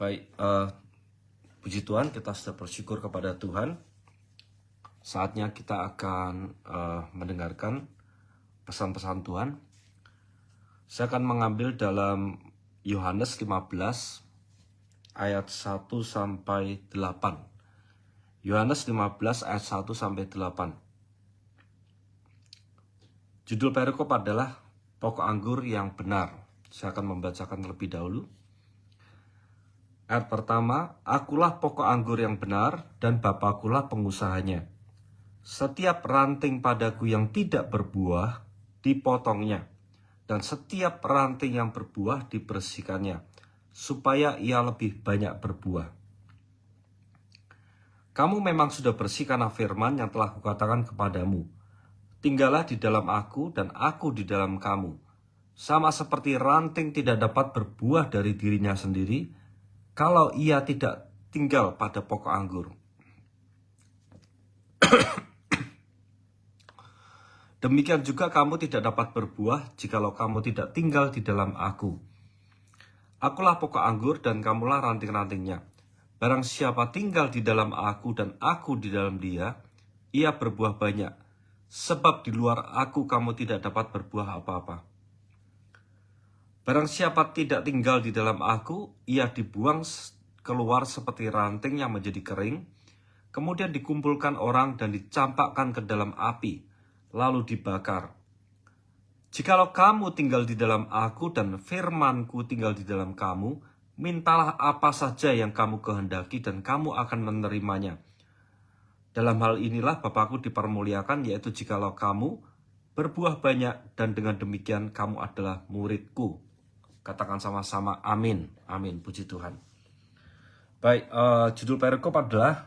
Baik, puji Tuhan, kita sudah bersyukur kepada Tuhan. Saatnya kita akan mendengarkan pesan-pesan Tuhan. Saya akan mengambil dalam Yohanes 15 ayat 1 sampai 8. Yohanes 15 ayat 1 sampai 8. Judul perikop adalah pokok anggur yang benar. Saya akan membacakan terlebih dahulu. Ayat pertama, akulah pokok anggur yang benar dan Bapakulah pengusahanya. Setiap ranting padaku yang tidak berbuah, dipotongnya. Dan setiap ranting yang berbuah dibersihkannya, supaya ia lebih banyak berbuah. Kamu memang sudah bersih karena firman yang telah kukatakan kepadamu. Tinggallah di dalam aku dan aku di dalam kamu. Sama seperti ranting tidak dapat berbuah dari dirinya sendiri, kalau ia tidak tinggal pada pokok anggur. Demikian juga kamu tidak dapat berbuah jikalau kamu tidak tinggal di dalam aku. Akulah pokok anggur dan kamulah ranting-rantingnya. Barang siapa tinggal di dalam aku dan aku di dalam dia, ia berbuah banyak. Sebab di luar aku kamu tidak dapat berbuah apa-apa. Barang siapa tidak tinggal di dalam aku, ia dibuang keluar seperti ranting yang menjadi kering, kemudian dikumpulkan orang dan dicampakkan ke dalam api, lalu dibakar. Jikalau kamu tinggal di dalam aku dan firmanku tinggal di dalam kamu, mintalah apa saja yang kamu kehendaki dan kamu akan menerimanya. Dalam hal inilah Bapakku dipermuliakan, yaitu jikalau kamu berbuah banyak dan dengan demikian kamu adalah muridku. Katakan sama-sama amin. Amin, puji Tuhan. Baik, judul perikop adalah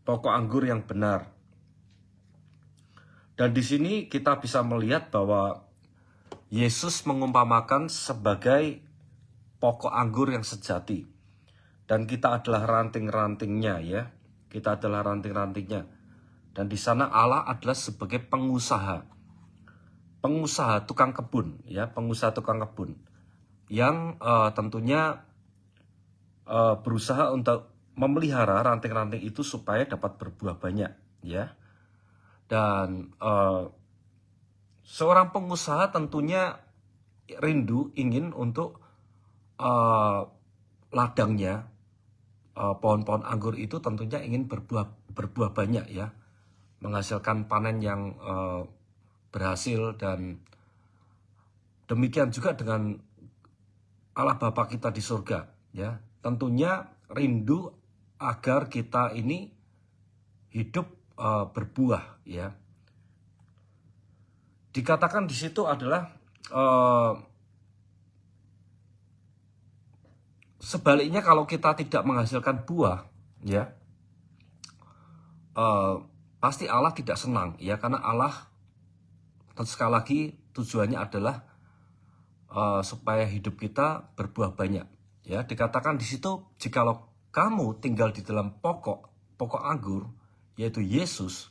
pokok anggur yang benar. Dan di sini kita bisa melihat bahwa Yesus mengumpamakan sebagai pokok anggur yang sejati. Dan kita adalah ranting-rantingnya ya. Kita adalah ranting-rantingnya. Dan di sana Allah adalah sebagai pengusaha. Pengusaha tukang kebun ya, pengusaha tukang kebun yang tentunya berusaha untuk memelihara ranting-ranting itu supaya dapat berbuah banyak ya. Dan seorang pengusaha tentunya rindu ingin untuk ladangnya, pohon-pohon anggur itu tentunya ingin berbuah banyak ya, menghasilkan panen yang berhasil. Dan demikian juga dengan Allah Bapa kita di surga ya, tentunya rindu agar kita ini hidup berbuah ya. Dikatakan di situ adalah sebaliknya kalau kita tidak menghasilkan buah ya, pasti Allah tidak senang ya, karena Allah sekali lagi tujuannya adalah supaya hidup kita berbuah banyak ya. Dikatakan di situ, jikalau kamu tinggal di dalam pokok anggur, yaitu Yesus,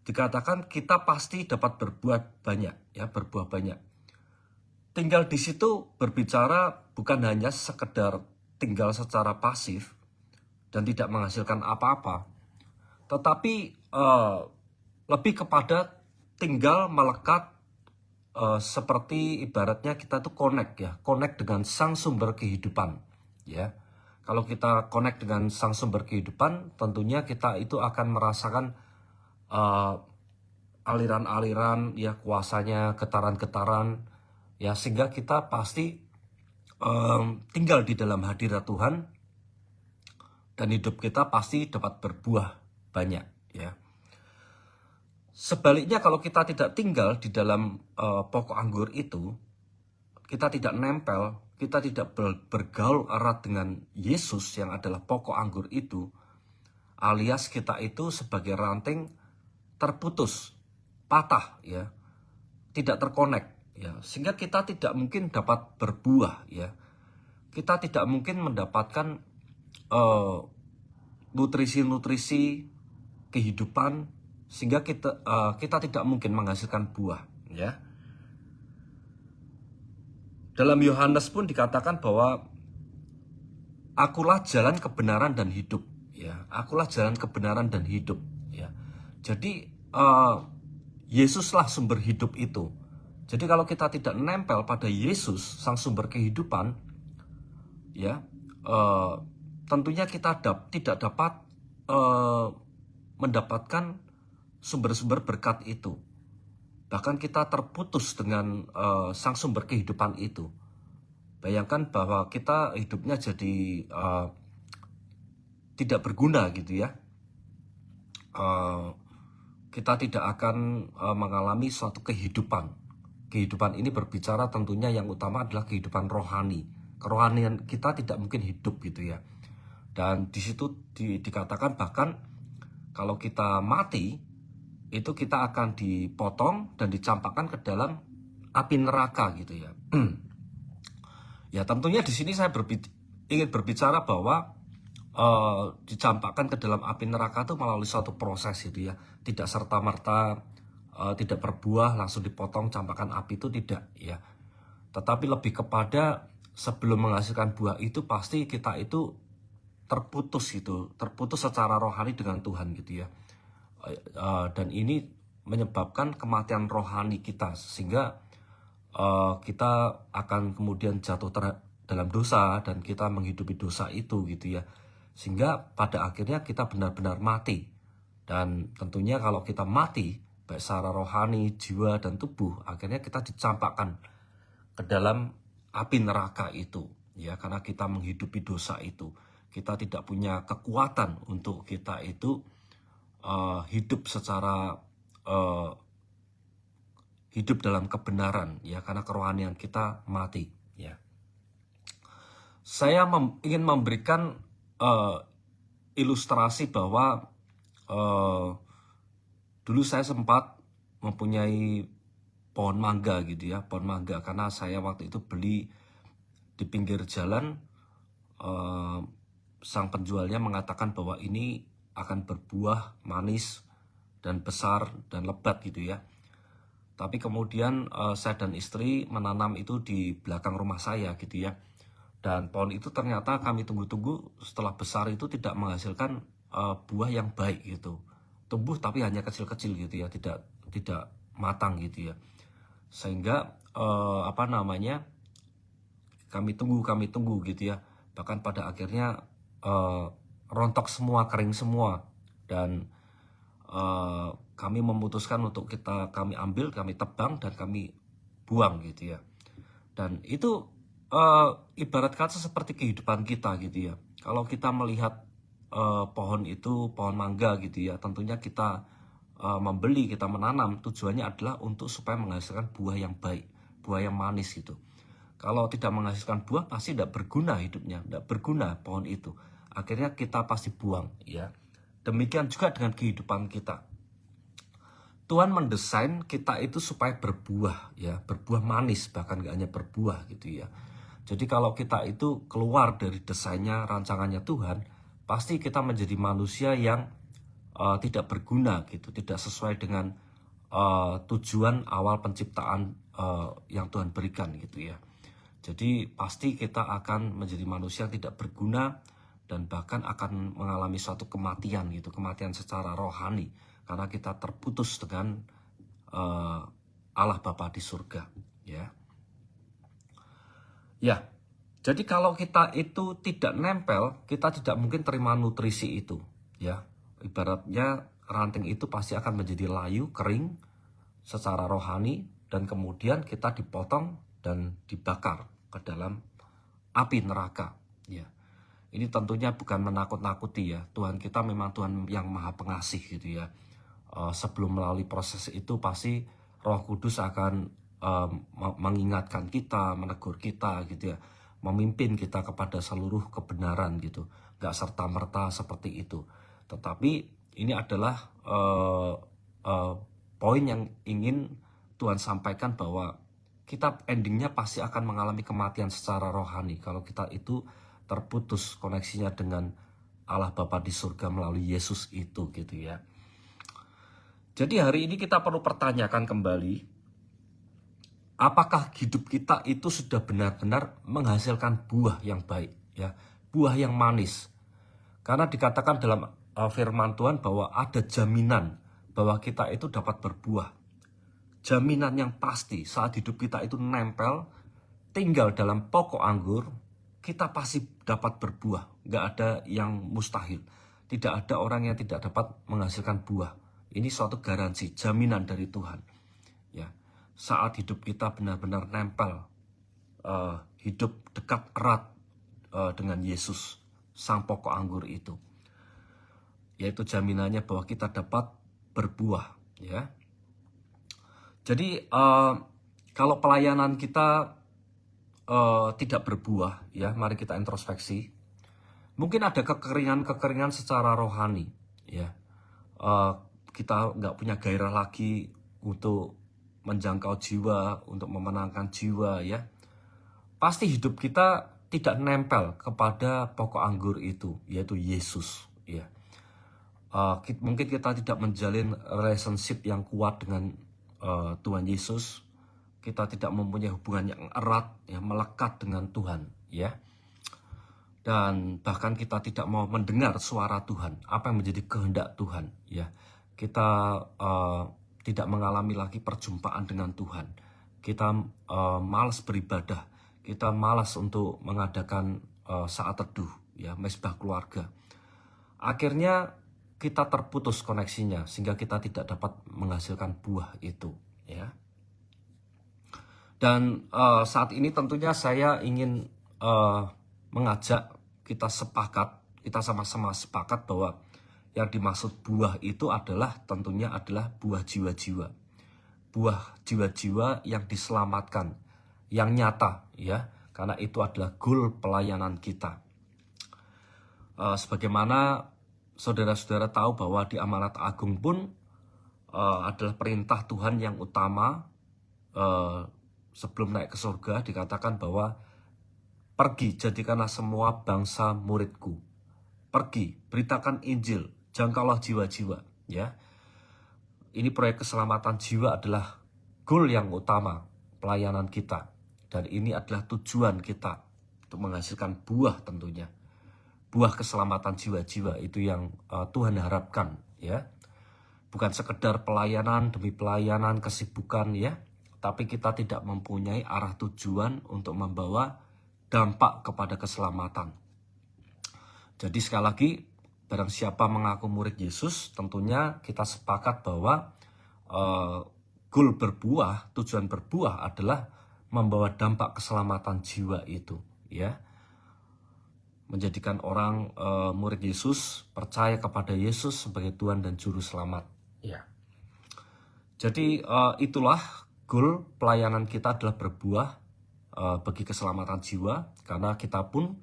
dikatakan kita pasti dapat berbuah banyak ya, berbuah banyak. Tinggal di situ berbicara bukan hanya sekedar tinggal secara pasif dan tidak menghasilkan apa-apa, tetapi lebih kepada tinggal melekat, seperti ibaratnya kita tuh connect dengan sang sumber kehidupan ya. Kalau kita connect dengan sang sumber kehidupan, tentunya kita itu akan merasakan aliran-aliran ya, kuasanya, getaran-getaran ya, sehingga kita pasti tinggal di dalam hadirat Tuhan dan hidup kita pasti dapat berbuah banyak ya. Sebaliknya kalau kita tidak tinggal di dalam pokok anggur itu, kita tidak nempel, kita tidak bergaul erat dengan Yesus yang adalah pokok anggur itu, alias kita itu sebagai ranting terputus, patah ya, tidak terkonek ya, sehingga kita tidak mungkin dapat berbuah ya. Kita tidak mungkin mendapatkan nutrisi-nutrisi kehidupan, sehingga kita tidak mungkin menghasilkan buah ya. Dalam Yohanes pun dikatakan bahwa akulah jalan kebenaran dan hidup, ya. Akulah jalan kebenaran dan hidup, ya. Jadi Yesuslah sumber hidup itu. Jadi kalau kita tidak nempel pada Yesus, sang sumber kehidupan, ya, tentunya kita tidak dapat mendapatkan sumber-sumber berkat itu. Bahkan kita terputus dengan sang sumber kehidupan itu. Bayangkan bahwa kita hidupnya jadi tidak berguna gitu ya. Kita tidak akan mengalami suatu kehidupan. Kehidupan ini berbicara tentunya yang utama adalah kehidupan rohani. Kerohanian kita tidak mungkin hidup gitu ya. Dan di situ dikatakan bahkan kalau kita mati, itu kita akan dipotong dan dicampakkan ke dalam api neraka gitu ya. Ya tentunya di sini saya ingin berbicara bahwa dicampakkan ke dalam api neraka itu melalui suatu proses gitu ya. Tidak serta-merta tidak berbuah langsung dipotong campakkan api, itu tidak ya. Tetapi lebih kepada sebelum menghasilkan buah itu pasti kita itu terputus gitu, terputus secara rohani dengan Tuhan gitu ya. Dan ini menyebabkan kematian rohani kita, sehingga kita akan kemudian jatuh dalam dosa dan kita menghidupi dosa itu gitu ya, sehingga pada akhirnya kita benar-benar mati. Dan tentunya kalau kita mati baik secara rohani, jiwa dan tubuh, akhirnya kita dicampakkan ke dalam api neraka itu ya, karena kita menghidupi dosa itu. Kita tidak punya kekuatan untuk kita itu hidup secara hidup dalam kebenaran ya, karena kerohanian kita mati ya. Saya ingin memberikan ilustrasi bahwa dulu saya sempat mempunyai pohon mangga gitu ya, pohon mangga, karena saya waktu itu beli di pinggir jalan. Sang penjualnya mengatakan bahwa ini akan berbuah manis dan besar dan lebat gitu ya. Tapi kemudian saya dan istri menanam itu di belakang rumah saya gitu ya. Dan pohon itu ternyata kami tunggu-tunggu setelah besar itu tidak menghasilkan buah yang baik gitu. Tumbuh tapi hanya kecil-kecil gitu ya, tidak matang gitu ya. Sehingga kami tunggu gitu ya. Bahkan pada akhirnya rontok semua, kering semua, dan kami memutuskan untuk kami ambil, kami tebang dan kami buang gitu ya. Dan itu ibarat kata seperti kehidupan kita gitu ya. Kalau kita melihat pohon itu, pohon mangga gitu ya, tentunya kita membeli, kita menanam, tujuannya adalah untuk supaya menghasilkan buah yang baik, buah yang manis gitu. Kalau tidak menghasilkan buah, pasti tidak berguna hidupnya, tidak berguna pohon itu. Akhirnya kita pasti buang ya. Demikian juga dengan kehidupan kita. Tuhan mendesain kita itu supaya berbuah ya, berbuah manis, bahkan gak hanya berbuah gitu ya. Jadi kalau kita itu keluar dari desainnya, rancangannya Tuhan, pasti kita menjadi manusia yang tidak berguna gitu, tidak sesuai dengan tujuan awal penciptaan yang Tuhan berikan gitu ya. Jadi pasti kita akan menjadi manusia yang tidak berguna dan bahkan akan mengalami suatu kematian gitu, kematian secara rohani, karena kita terputus dengan Allah Bapa di surga ya. Ya, jadi kalau kita itu tidak nempel, kita tidak mungkin terima nutrisi itu ya. Ibaratnya ranting itu pasti akan menjadi layu, kering secara rohani, dan kemudian kita dipotong dan dibakar ke dalam api neraka ya. Ini tentunya bukan menakut-nakuti ya. Tuhan kita memang Tuhan yang maha pengasih gitu ya. Sebelum melalui proses itu pasti Roh Kudus akan mengingatkan kita, menegur kita gitu ya, memimpin kita kepada seluruh kebenaran gitu. Gak serta-merta seperti itu. Tetapi ini adalah poin yang ingin Tuhan sampaikan, bahwa kita endingnya pasti akan mengalami kematian secara rohani kalau kita itu terputus koneksinya dengan Allah Bapa di surga melalui Yesus itu gitu ya. Jadi hari ini kita perlu pertanyakan kembali, apakah hidup kita itu sudah benar-benar menghasilkan buah yang baik, ya, buah yang manis. Karena dikatakan dalam firman Tuhan bahwa ada jaminan bahwa kita itu dapat berbuah. Jaminan yang pasti saat hidup kita itu nempel, tinggal dalam pokok anggur, kita pasti dapat berbuah. Nggak ada yang mustahil. Tidak ada orang yang tidak dapat menghasilkan buah. Ini suatu garansi, jaminan dari Tuhan. Ya, saat hidup kita benar-benar nempel, hidup dekat erat dengan Yesus, sang pokok anggur itu, yaitu jaminannya bahwa kita dapat berbuah. Ya, jadi kalau pelayanan kita tidak berbuah, ya, mari kita introspeksi. Mungkin ada kekeringan secara rohani, ya. Kita nggak punya gairah lagi untuk menjangkau jiwa, untuk memenangkan jiwa, ya. Pasti hidup kita tidak nempel kepada pokok anggur itu, yaitu Yesus, ya. Mungkin kita tidak menjalin relationship yang kuat dengan Tuhan Yesus. Kita tidak mempunyai hubungan yang erat, ya, melekat dengan Tuhan, ya. Dan bahkan kita tidak mau mendengar suara Tuhan, apa yang menjadi kehendak Tuhan, ya. Kita tidak mengalami lagi perjumpaan dengan Tuhan. Kita malas beribadah, kita malas untuk mengadakan saat teduh, ya, mesbah keluarga. Akhirnya kita terputus koneksinya sehingga kita tidak dapat menghasilkan buah itu, ya. Dan saat ini tentunya saya ingin mengajak kita sepakat, kita sama-sama sepakat bahwa yang dimaksud buah itu adalah tentunya adalah buah jiwa-jiwa. Buah jiwa-jiwa yang diselamatkan, yang nyata, ya, karena itu adalah goal pelayanan kita. Sebagaimana saudara-saudara tahu bahwa di Amanat Agung pun adalah perintah Tuhan yang utama. Sebelum naik ke surga dikatakan bahwa pergi, jadikanlah semua bangsa muridku. Pergi, beritakan Injil, jangkaulah jiwa-jiwa, ya. Ini proyek keselamatan jiwa adalah goal yang utama pelayanan kita. Dan ini adalah tujuan kita untuk menghasilkan buah tentunya. Buah keselamatan jiwa-jiwa itu yang Tuhan harapkan, ya. Bukan sekedar pelayanan demi pelayanan, kesibukan, ya. Tapi kita tidak mempunyai arah tujuan untuk membawa dampak kepada keselamatan. Jadi sekali lagi, barang siapa mengaku murid Yesus, tentunya kita sepakat bahwa goal berbuah, tujuan berbuah adalah membawa dampak keselamatan jiwa itu, ya. Menjadikan orang murid Yesus, percaya kepada Yesus sebagai Tuhan dan Juru Selamat, ya. Jadi itulah goal pelayanan kita adalah berbuah bagi keselamatan jiwa, karena kita pun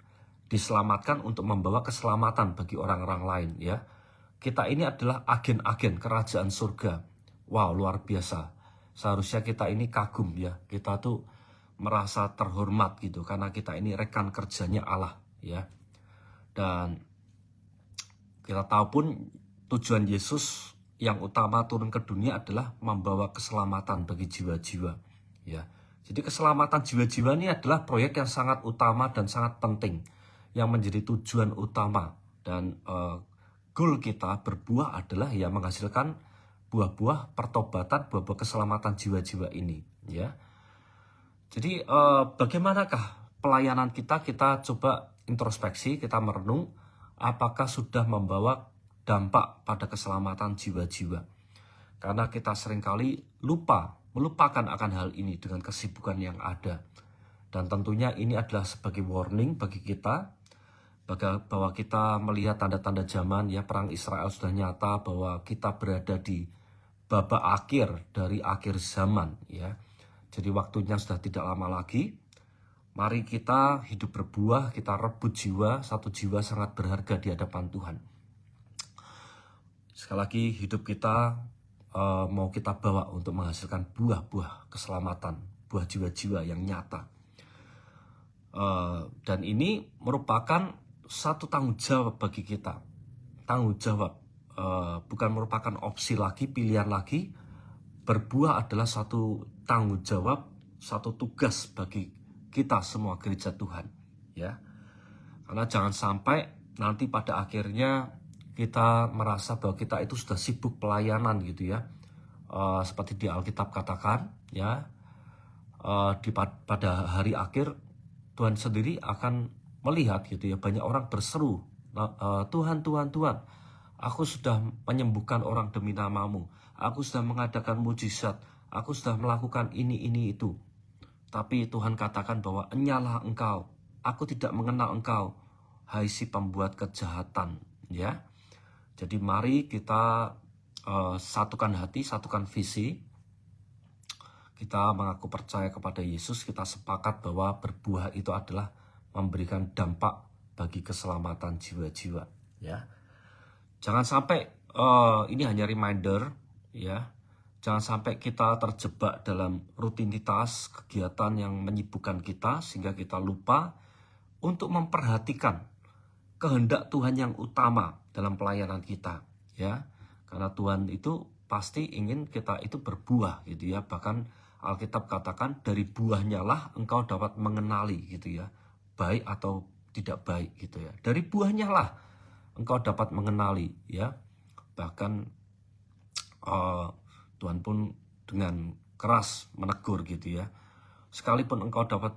diselamatkan untuk membawa keselamatan bagi orang-orang lain, ya. Kita ini adalah agen-agen kerajaan surga. Wow, luar biasa. Seharusnya kita ini kagum, ya. Kita tuh merasa terhormat gitu, karena kita ini rekan kerjanya Allah, ya. Dan kita tahu pun tujuan Yesus yang utama turun ke dunia adalah membawa keselamatan bagi jiwa-jiwa, ya. Jadi keselamatan jiwa-jiwa ini adalah proyek yang sangat utama dan sangat penting, yang menjadi tujuan utama. Dan goal kita berbuah adalah ya menghasilkan buah-buah pertobatan, buah-buah keselamatan jiwa-jiwa ini, ya. Jadi bagaimanakah pelayanan kita? Kita coba introspeksi, kita merenung apakah sudah membawa dampak pada keselamatan jiwa-jiwa. Karena kita seringkali melupakan akan hal ini dengan kesibukan yang ada. Dan tentunya ini adalah sebagai warning bagi kita, bahwa kita melihat tanda-tanda zaman, ya, perang Israel sudah nyata, bahwa kita berada di babak akhir dari akhir zaman, ya. Jadi waktunya sudah tidak lama lagi. Mari kita hidup berbuah, kita rebut jiwa, satu jiwa sangat berharga di hadapan Tuhan. Sekali lagi, hidup kita mau kita bawa untuk menghasilkan buah-buah keselamatan, buah jiwa-jiwa yang nyata. Dan ini merupakan satu tanggung jawab bagi kita. Tanggung jawab, bukan merupakan opsi lagi, pilihan lagi. Berbuah adalah satu tanggung jawab, satu tugas bagi kita semua gereja Tuhan, ya. Karena jangan sampai nanti pada akhirnya kita merasa bahwa kita itu sudah sibuk pelayanan gitu ya. Seperti di Alkitab katakan, ya, pada hari akhir Tuhan sendiri akan melihat gitu ya, banyak orang berseru, Tuhan, Tuhan, Tuhan, aku sudah menyembuhkan orang demi namamu, aku sudah mengadakan mujizat, aku sudah melakukan ini, itu. Tapi Tuhan katakan bahwa enyalah engkau, aku tidak mengenal engkau, hai si pembuat kejahatan, ya. Jadi mari kita satukan hati, satukan visi. Kita mengaku percaya kepada Yesus, kita sepakat bahwa berbuah itu adalah memberikan dampak bagi keselamatan jiwa-jiwa, ya. Jangan sampai ini hanya reminder, ya. Jangan sampai kita terjebak dalam rutinitas kegiatan yang menyibukkan kita sehingga kita lupa untuk memperhatikan kehendak Tuhan yang utama dalam pelayanan kita, ya. Karena Tuhan itu pasti ingin kita itu berbuah gitu ya. Bahkan Alkitab katakan dari buahnya lah engkau dapat mengenali gitu ya, baik atau tidak baik gitu ya. Dari buahnya lah engkau dapat mengenali, ya. Bahkan Tuhan pun dengan keras menegur gitu ya. Sekalipun engkau dapat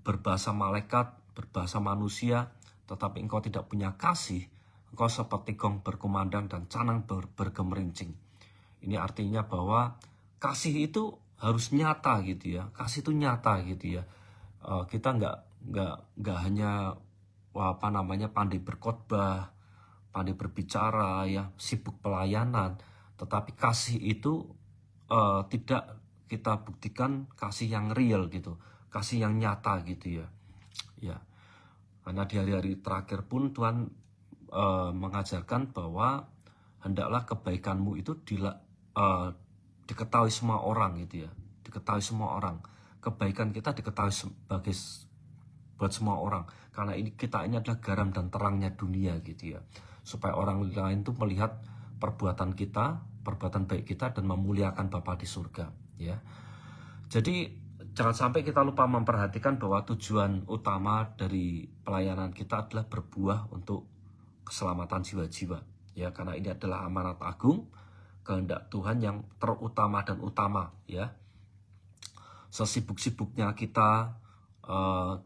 berbahasa malaikat, berbahasa manusia, tetapi engkau tidak punya kasih, engkau seperti gong berkumandang dan canang bergemerincing. Ini artinya bahwa kasih itu harus nyata gitu ya. Kasih itu nyata gitu ya. Kita nggak hanya pandai berkhotbah, pandai berbicara ya, sibuk pelayanan, tetapi kasih itu tidak kita buktikan kasih yang real gitu, kasih yang nyata gitu ya. Ya. Karena di hari-hari terakhir pun Tuhan mengajarkan bahwa hendaklah kebaikanmu itu diketahui semua orang gitu ya, diketahui semua orang. Kebaikan kita diketahui sebagai buat semua orang, karena kita ini adalah garam dan terangnya dunia gitu ya, supaya orang lain tuh melihat perbuatan kita, perbuatan baik kita, dan memuliakan Bapa di surga, ya. Jadi jangan sampai kita lupa memperhatikan bahwa tujuan utama dari pelayanan kita adalah berbuah untuk keselamatan jiwa-jiwa, ya. Karena ini adalah amanat agung, kehendak Tuhan yang terutama dan utama, ya. Sesibuk-sibuknya kita,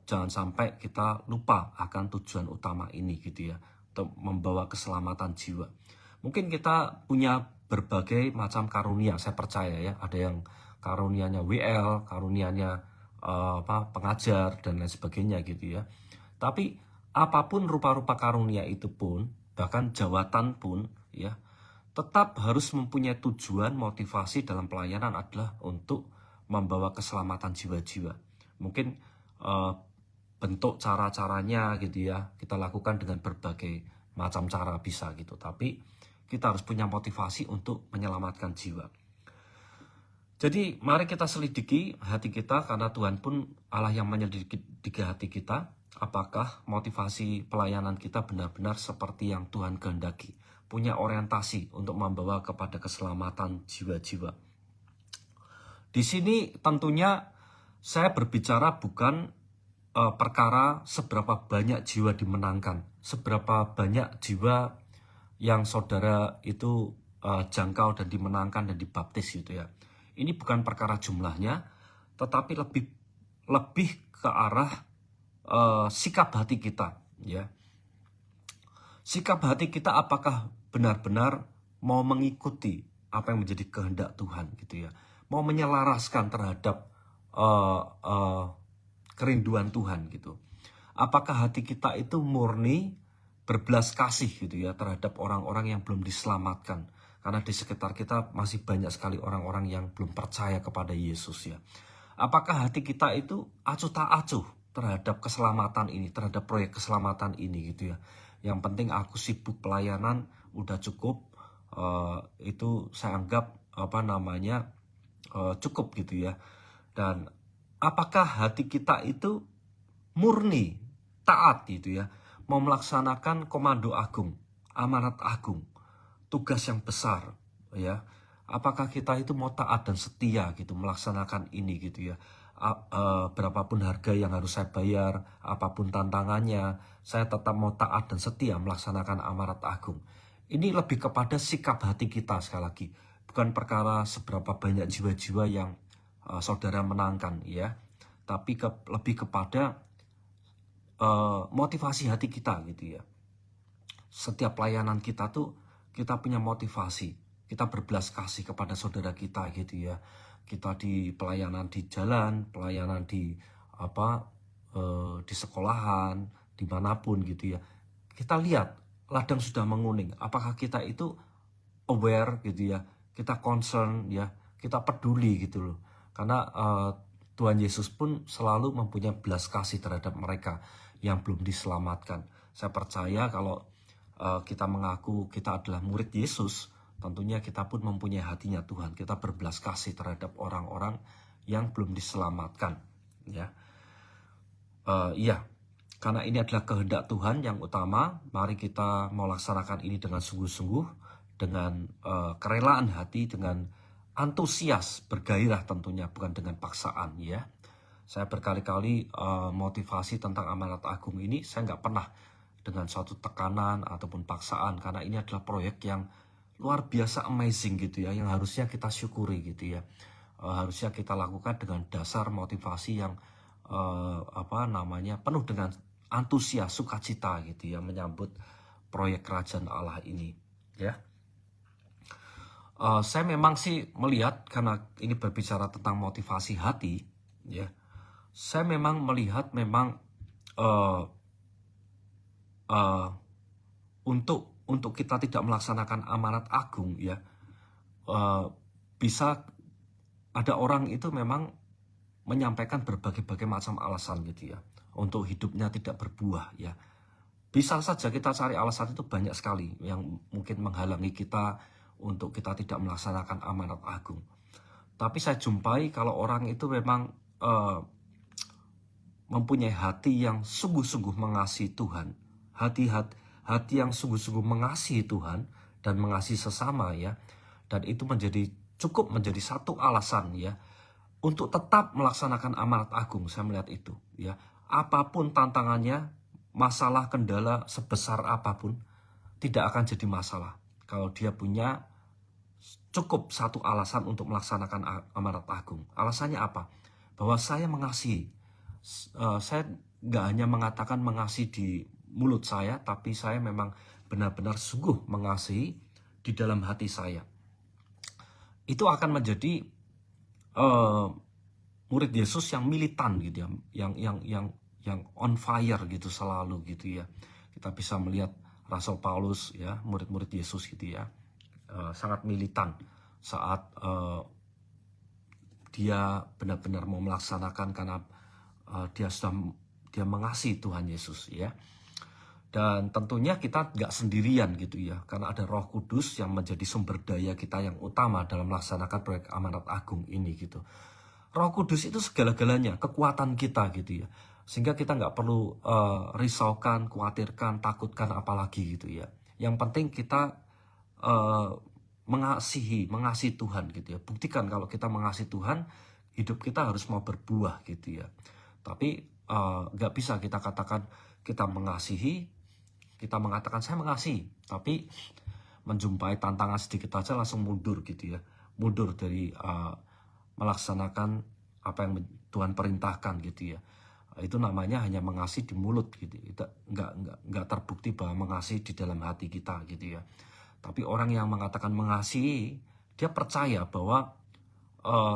jangan sampai kita lupa akan tujuan utama ini gitu ya, untuk membawa keselamatan jiwa. Mungkin kita punya berbagai macam karunia, saya percaya ya, ada yang karunianya WL, karunianya pengajar dan lain sebagainya gitu ya. Tapi apapun rupa-rupa karunia itu pun, bahkan jawatan pun ya, tetap harus mempunyai tujuan, motivasi dalam pelayanan adalah untuk membawa keselamatan jiwa-jiwa. Mungkin bentuk cara-caranya gitu ya, kita lakukan dengan berbagai macam cara bisa gitu, tapi kita harus punya motivasi untuk menyelamatkan jiwa. Jadi mari kita selidiki hati kita, karena Tuhan pun Allah yang menyelidiki hati kita. Apakah motivasi pelayanan kita benar-benar seperti yang Tuhan kehendaki, punya orientasi untuk membawa kepada keselamatan jiwa-jiwa. Di sini tentunya saya berbicara bukan perkara seberapa banyak jiwa dimenangkan, seberapa banyak jiwa yang saudara itu jangkau dan dimenangkan dan dibaptis gitu ya. Ini bukan perkara jumlahnya, tetapi lebih ke arah sikap hati kita, ya. Sikap hati kita apakah benar-benar mau mengikuti apa yang menjadi kehendak Tuhan gitu ya, mau menyelaraskan terhadap kerinduan Tuhan gitu. Apakah hati kita itu murni berbelas kasih gitu ya terhadap orang-orang yang belum diselamatkan, karena di sekitar kita masih banyak sekali orang-orang yang belum percaya kepada Yesus ya. Apakah hati kita itu acuh tak acuh terhadap keselamatan ini, terhadap proyek keselamatan ini gitu ya. Yang penting aku sibuk pelayanan udah cukup, itu saya anggap cukup gitu ya. Dan apakah hati kita itu murni taat gitu ya, mau melaksanakan komando agung, amanat agung, tugas yang besar ya. Apakah kita itu mau taat dan setia gitu melaksanakan ini gitu ya. berapapun harga yang harus saya bayar, apapun tantangannya, saya tetap mau taat dan setia melaksanakan amanat agung. Ini lebih kepada sikap hati kita sekali lagi, bukan perkara seberapa banyak jiwa-jiwa yang saudara menangkan ya, tapi lebih kepada motivasi hati kita gitu ya. Setiap pelayanan kita tuh kita punya motivasi, kita berbelas kasih kepada saudara kita gitu ya. Kita di pelayanan di jalan, pelayanan di di sekolahan, dimanapun gitu ya. Kita lihat ladang sudah menguning. Apakah kita itu aware gitu ya? Kita concern ya, kita peduli gitu loh. Karena Tuhan Yesus pun selalu mempunyai belas kasih terhadap mereka yang belum diselamatkan. Saya percaya kalau kita mengaku kita adalah murid Yesus, tentunya kita pun mempunyai hatinya Tuhan. Kita berbelas kasih terhadap orang-orang yang belum diselamatkan. Ya, karena ini adalah kehendak Tuhan yang utama. Mari kita melaksanakan ini dengan sungguh-sungguh, dengan kerelaan hati, dengan antusias, bergairah tentunya, bukan dengan paksaan. Ya, saya berkali-kali motivasi tentang amanat agung ini, saya nggak pernah dengan suatu tekanan ataupun paksaan, karena ini adalah proyek yang luar biasa amazing gitu ya, yang harusnya kita syukuri gitu ya. Harusnya kita lakukan dengan dasar motivasi yang penuh dengan antusias, sukacita gitu ya, menyambut proyek kerajaan Allah ini ya. Saya memang sih melihat, karena ini berbicara tentang motivasi hati ya, saya memang melihat memang untuk kita tidak melaksanakan amanat agung ya, bisa ada orang itu memang menyampaikan berbagai macam alasan gitu ya, untuk hidupnya tidak berbuah ya. Bisa saja kita cari alasan itu banyak sekali yang mungkin menghalangi kita untuk kita tidak melaksanakan amanat agung. Tapi saya jumpai kalau orang itu memang mempunyai hati yang sungguh-sungguh mengasihi Tuhan, hati yang sungguh-sungguh mengasihi Tuhan dan mengasihi sesama ya, dan itu cukup menjadi satu alasan ya untuk tetap melaksanakan amanat agung. Saya melihat itu ya, apapun tantangannya, masalah, kendala sebesar apapun tidak akan jadi masalah kalau dia punya cukup satu alasan untuk melaksanakan amanat agung. Alasannya apa? Bahwa saya mengasihi. Saya nggak hanya mengatakan mengasihi di mulut saya, tapi saya memang benar-benar sungguh mengasihi di dalam hati saya. Itu akan menjadi murid Yesus yang militan gitu ya, yang on fire gitu selalu gitu ya. Kita bisa melihat Rasul Paulus ya, murid-murid Yesus gitu ya, sangat militan saat dia benar-benar mau melaksanakan, karena dia mengasihi Tuhan Yesus ya. Dan tentunya kita nggak sendirian gitu ya, karena ada Roh Kudus yang menjadi sumber daya kita yang utama dalam melaksanakan proyek amanat agung ini gitu. Roh Kudus itu segala-galanya, kekuatan kita gitu ya, sehingga kita nggak perlu risaukan, khawatirkan, takutkan apalagi gitu ya. Yang penting kita mengasihi Tuhan gitu ya. Buktikan kalau kita mengasihi Tuhan, hidup kita harus mau berbuah gitu ya. Tapi nggak bisa kita katakan kita mengasihi, kita mengatakan saya mengasihi, tapi menjumpai tantangan sedikit aja langsung mundur gitu ya, mundur dari melaksanakan apa yang Tuhan perintahkan gitu ya. Itu namanya hanya mengasihi di mulut gitu. Itu nggak terbukti bahwa mengasihi di dalam hati kita gitu ya. Tapi orang yang mengatakan mengasihi, dia percaya bahwa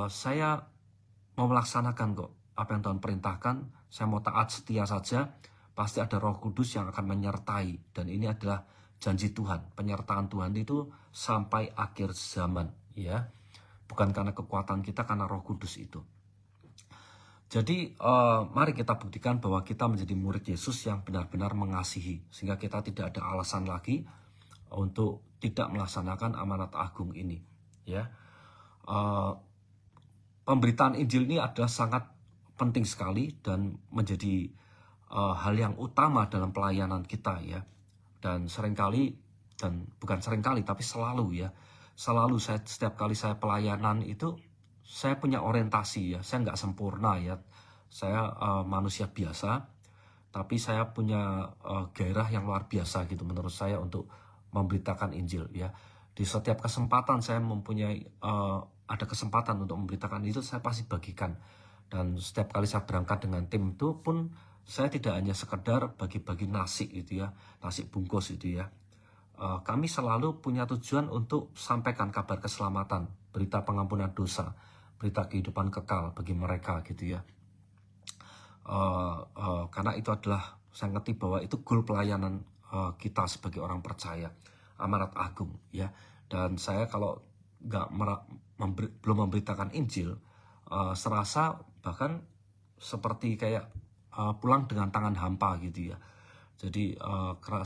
saya mau melaksanakan kok apa yang Tuhan perintahkan, saya mau taat setia saja, pasti ada Roh Kudus yang akan menyertai. Dan ini adalah janji Tuhan, penyertaan Tuhan itu sampai akhir zaman ya. Bukan karena kekuatan kita, karena Roh Kudus itu. Jadi mari kita buktikan bahwa kita menjadi murid Yesus yang benar-benar mengasihi, sehingga kita tidak ada alasan lagi untuk tidak melaksanakan amanat agung ini ya. Pemberitaan Injil ini adalah sangat penting sekali dan menjadi hal yang utama dalam pelayanan kita ya. Dan seringkali, dan bukan seringkali tapi selalu ya, selalu setiap kali saya pelayanan itu saya punya orientasi ya, saya nggak sempurna ya, saya manusia biasa, tapi saya punya gairah yang luar biasa gitu menurut saya untuk memberitakan Injil ya. Di setiap kesempatan saya mempunyai ada kesempatan untuk memberitakan Injil, saya pasti bagikan. Dan setiap kali saya berangkat dengan tim itu pun saya tidak hanya sekedar bagi-bagi nasi gitu ya, nasi bungkus gitu ya. Kami selalu punya tujuan untuk sampaikan kabar keselamatan, berita pengampunan dosa, berita kehidupan kekal bagi mereka gitu ya. Karena itu adalah, saya ngerti bahwa itu goal pelayanan kita sebagai orang percaya, amanat agung ya. Dan saya kalau belum memberitakan Injil, serasa bahkan seperti kayak pulang dengan tangan hampa gitu ya. Jadi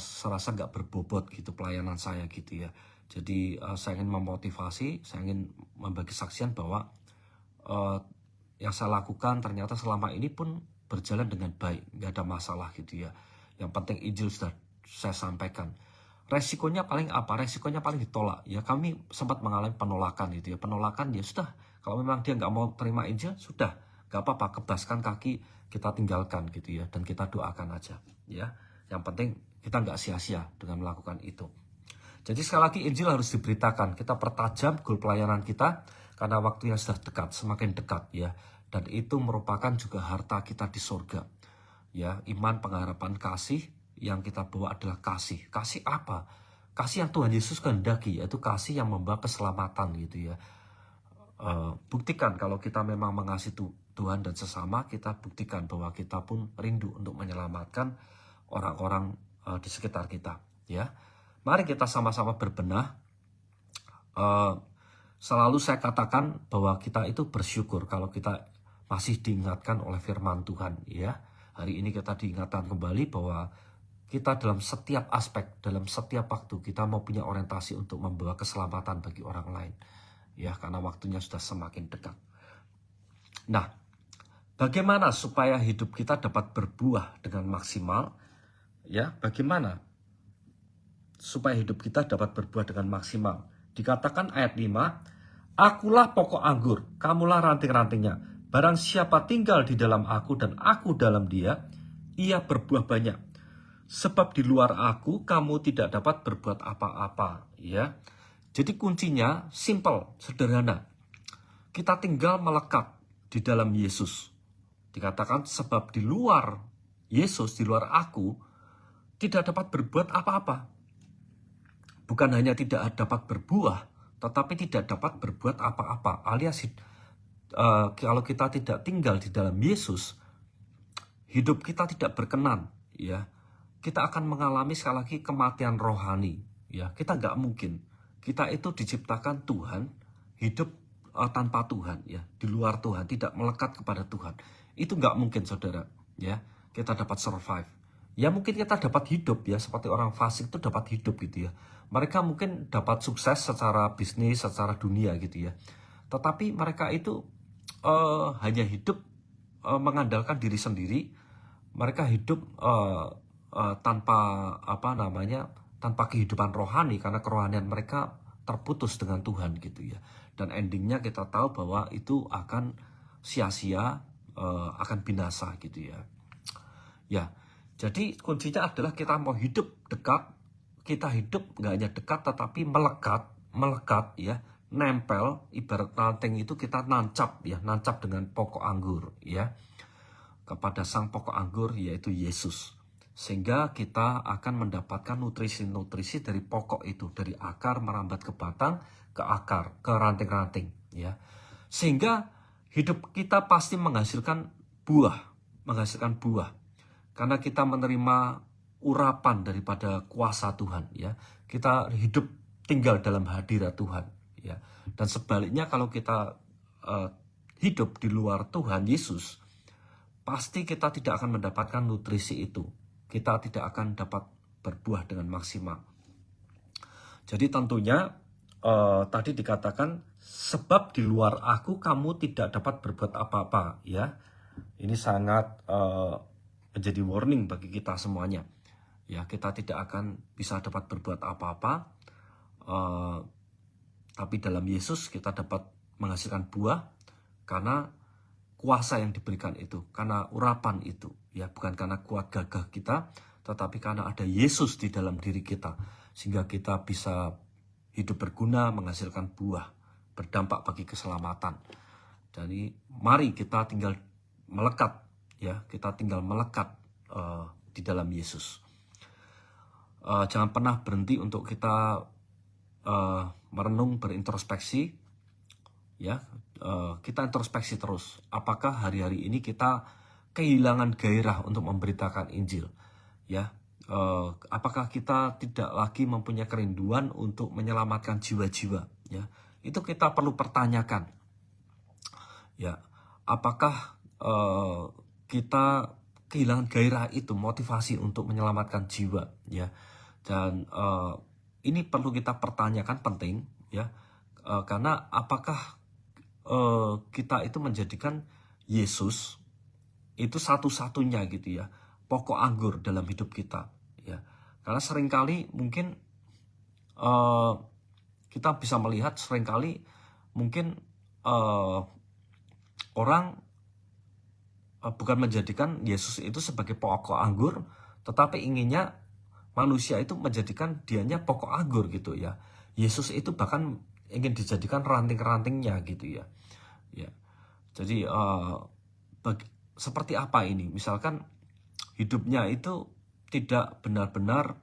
serasa nggak berbobot gitu pelayanan saya gitu ya. Jadi saya ingin memotivasi, saya ingin membagi saksian bahwa yang saya lakukan ternyata selama ini pun berjalan dengan baik, nggak ada masalah gitu ya. Yang penting Injil sudah saya sampaikan. Resikonya paling apa? Resikonya paling ditolak ya. Kami sempat mengalami penolakan gitu ya. Penolakan ya sudah, kalau memang dia nggak mau terima Injil, sudah nggak apa-apa, kebaskan kaki, kita tinggalkan gitu ya, dan kita doakan aja ya. Yang penting kita nggak sia-sia dengan melakukan itu. Jadi sekali lagi Injil harus diberitakan. Kita pertajam goal pelayanan kita karena waktunya sudah dekat, semakin dekat ya. Dan itu merupakan juga harta kita di surga. Ya, iman, pengharapan, kasih yang kita bawa adalah kasih. Kasih apa? Kasih yang Tuhan Yesus kehendaki, yaitu kasih yang membawa keselamatan gitu ya. Buktikan kalau kita memang mengasihi Tuhan dan sesama, kita buktikan bahwa kita pun rindu untuk menyelamatkan orang-orang di sekitar kita ya. Mari kita sama-sama berbenah. Selalu saya katakan bahwa kita itu bersyukur kalau kita masih diingatkan oleh firman Tuhan ya. Hari ini kita diingatkan kembali bahwa kita dalam setiap aspek, dalam setiap waktu kita mau punya orientasi untuk membawa keselamatan bagi orang lain ya, karena waktunya sudah semakin dekat. Nah, bagaimana supaya hidup kita dapat berbuah dengan maksimal ya? Bagaimana supaya hidup kita dapat berbuah dengan maksimal? Dikatakan ayat 5, akulah pokok anggur, kamulah ranting-rantingnya. Barang siapa tinggal di dalam aku dan aku dalam dia, ia berbuah banyak. Sebab di luar aku, kamu tidak dapat berbuat apa-apa. Ya, jadi kuncinya simple, sederhana. Kita tinggal melekat di dalam Yesus. Dikatakan sebab di luar Yesus, di luar aku, tidak dapat berbuat apa-apa. Bukan hanya tidak dapat berbuah, tetapi tidak dapat berbuat apa-apa. Alias kalau kita tidak tinggal di dalam Yesus, hidup kita tidak berkenan ya. Kita akan mengalami sekali lagi kematian rohani ya. Kita nggak mungkin. Kita itu diciptakan Tuhan, hidup tanpa Tuhan ya, di luar Tuhan, tidak melekat kepada Tuhan. Itu nggak mungkin saudara ya. Kita dapat survive. Ya mungkin kita dapat hidup ya, seperti orang fasik itu dapat hidup gitu ya. Mereka mungkin dapat sukses secara bisnis, secara dunia gitu ya. Tetapi mereka itu hanya hidup mengandalkan diri sendiri. Mereka hidup tanpa tanpa kehidupan rohani, karena kerohanian mereka terputus dengan Tuhan gitu ya. Dan endingnya kita tahu bahwa itu akan sia-sia, akan binasa gitu ya. Ya, jadi kuncinya adalah kita mau hidup dekat. Kita hidup nggak hanya dekat tetapi melekat ya, nempel. Ibarat ranting itu kita nancap ya, nancap dengan pokok anggur ya, kepada sang pokok anggur yaitu Yesus. Sehingga kita akan mendapatkan nutrisi-nutrisi dari pokok itu, dari akar merambat ke batang, ke akar, ke ranting-ranting ya. Sehingga hidup kita pasti menghasilkan buah. Karena kita menerima urapan daripada kuasa Tuhan ya. Kita hidup tinggal dalam hadirat Tuhan ya. Dan sebaliknya kalau kita hidup di luar Tuhan Yesus, pasti kita tidak akan mendapatkan nutrisi itu. Kita tidak akan dapat berbuah dengan maksimal. Jadi tentunya tadi dikatakan sebab di luar aku kamu tidak dapat berbuat apa-apa ya. Ini sangat menjadi warning bagi kita semuanya. Ya, kita tidak akan bisa dapat berbuat apa-apa. Tapi dalam Yesus kita dapat menghasilkan buah. karena kuasa yang diberikan itu, karena urapan itu, ya, bukan karena kuat gagah kita, tetapi karena ada Yesus di dalam diri kita, sehingga kita bisa hidup berguna, menghasilkan buah, berdampak bagi keselamatan. Jadi mari kita tinggal melekat, ya, kita tinggal melekat di dalam Yesus. Jangan pernah berhenti untuk kita merenung, berintrospeksi, ya. Kita introspeksi terus. Apakah hari-hari ini kita kehilangan gairah untuk memberitakan Injil? Ya, apakah kita tidak lagi mempunyai kerinduan untuk menyelamatkan jiwa-jiwa? Ya, itu kita perlu pertanyakan. Ya, apakah kita kehilangan gairah itu, motivasi untuk menyelamatkan jiwa? Ya, dan ini perlu kita pertanyakan, penting, ya, karena apakah kita itu menjadikan Yesus itu satu-satunya gitu ya, pokok anggur dalam hidup kita, ya. Karena seringkali mungkin kita bisa melihat seringkali mungkin orang bukan menjadikan Yesus itu sebagai pokok anggur, tetapi inginnya manusia itu menjadikan dianya pokok anggur gitu ya. Yesus itu bahkan ingin dijadikan ranting-rantingnya gitu ya. Ya. Jadi seperti apa ini? Misalkan hidupnya itu tidak benar-benar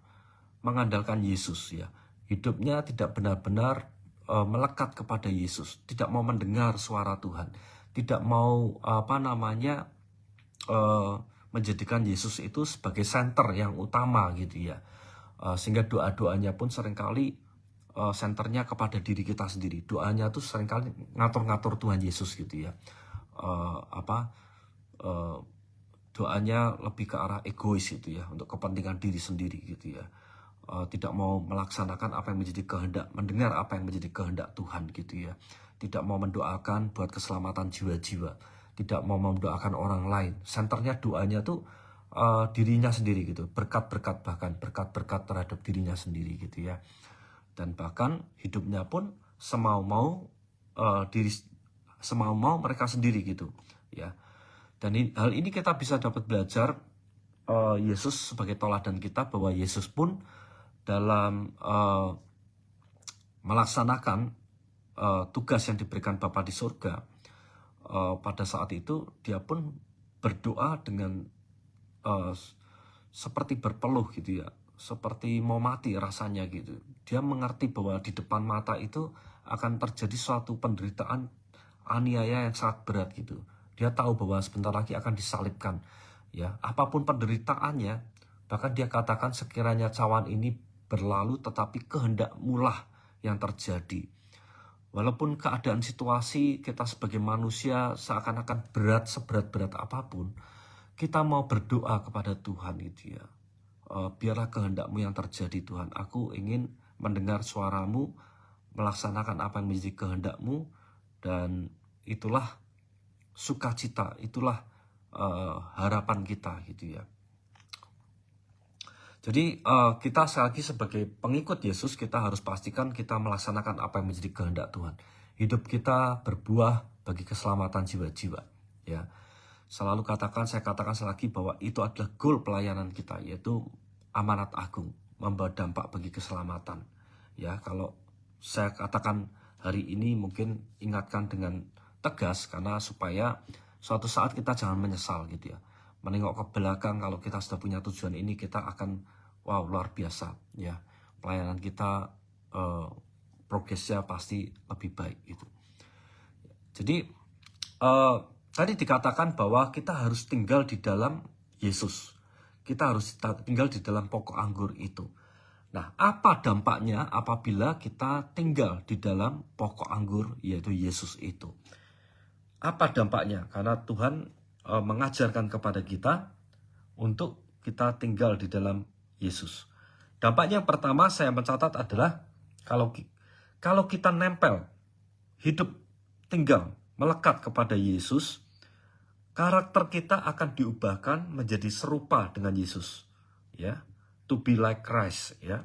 mengandalkan Yesus ya. Hidupnya tidak benar-benar melekat kepada Yesus, tidak mau mendengar suara Tuhan, tidak mau menjadikan Yesus itu sebagai center yang utama gitu ya. Sehingga doa-doanya pun seringkali senternya kepada diri kita sendiri. Doanya tuh seringkali ngatur-ngatur Tuhan Yesus gitu ya. Doanya lebih ke arah egois gitu ya, untuk kepentingan diri sendiri gitu ya. Tidak mau melaksanakan apa yang menjadi kehendak, mendengar apa yang menjadi kehendak Tuhan gitu ya. Tidak mau mendoakan buat keselamatan jiwa-jiwa, tidak mau mendoakan orang lain. Senternya doanya tuh dirinya sendiri gitu, berkat-berkat, bahkan berkat-berkat terhadap dirinya sendiri gitu ya. Dan bahkan hidupnya pun semau-mau mereka sendiri gitu ya. Dan hal ini kita bisa dapat belajar Yesus sebagai teladan kita, bahwa Yesus pun dalam melaksanakan tugas yang diberikan Bapa di surga, pada saat itu dia pun berdoa dengan seperti berpeluh gitu ya, seperti mau mati rasanya gitu. Dia mengerti bahwa di depan mata itu akan terjadi suatu penderitaan, aniaya yang sangat berat gitu. Dia tahu bahwa sebentar lagi akan disalibkan ya. Apapun penderitaannya, bahkan dia katakan, sekiranya cawan ini berlalu, tetapi kehendak-Mu lah yang terjadi. Walaupun keadaan situasi kita sebagai manusia seakan-akan berat, seberat-berat apapun, kita mau berdoa kepada Tuhan gitu ya. Biarlah kehendak-Mu yang terjadi Tuhan. Aku ingin mendengar suara-Mu, melaksanakan apa yang menjadi kehendak-Mu, dan itulah sukacita, itulah harapan kita gitu ya. Jadi kita sekali lagi sebagai pengikut Yesus, kita harus pastikan kita melaksanakan apa yang menjadi kehendak Tuhan. Hidup kita berbuah bagi keselamatan jiwa-jiwa. Ya, saya katakan sekali lagi bahwa itu adalah goal pelayanan kita, yaitu amanat agung, membawa dampak bagi keselamatan. Ya, kalau saya katakan hari ini mungkin ingatkan dengan tegas, karena supaya suatu saat kita jangan menyesal gitu ya. Menengok ke belakang, kalau kita sudah punya tujuan ini, kita akan wow, luar biasa ya, pelayanan kita progresnya pasti lebih baik gitu. Jadi tadi dikatakan bahwa kita harus tinggal di dalam Yesus, kita harus tinggal di dalam pokok anggur itu. Nah, apa dampaknya apabila kita tinggal di dalam pokok anggur, yaitu Yesus itu? Apa dampaknya? Karena Tuhan mengajarkan kepada kita untuk kita tinggal di dalam Yesus. Dampaknya yang pertama saya mencatat adalah kalau kita nempel, hidup, tinggal, melekat kepada Yesus, karakter kita akan diubahkan menjadi serupa dengan Yesus, ya, to be like Christ, ya.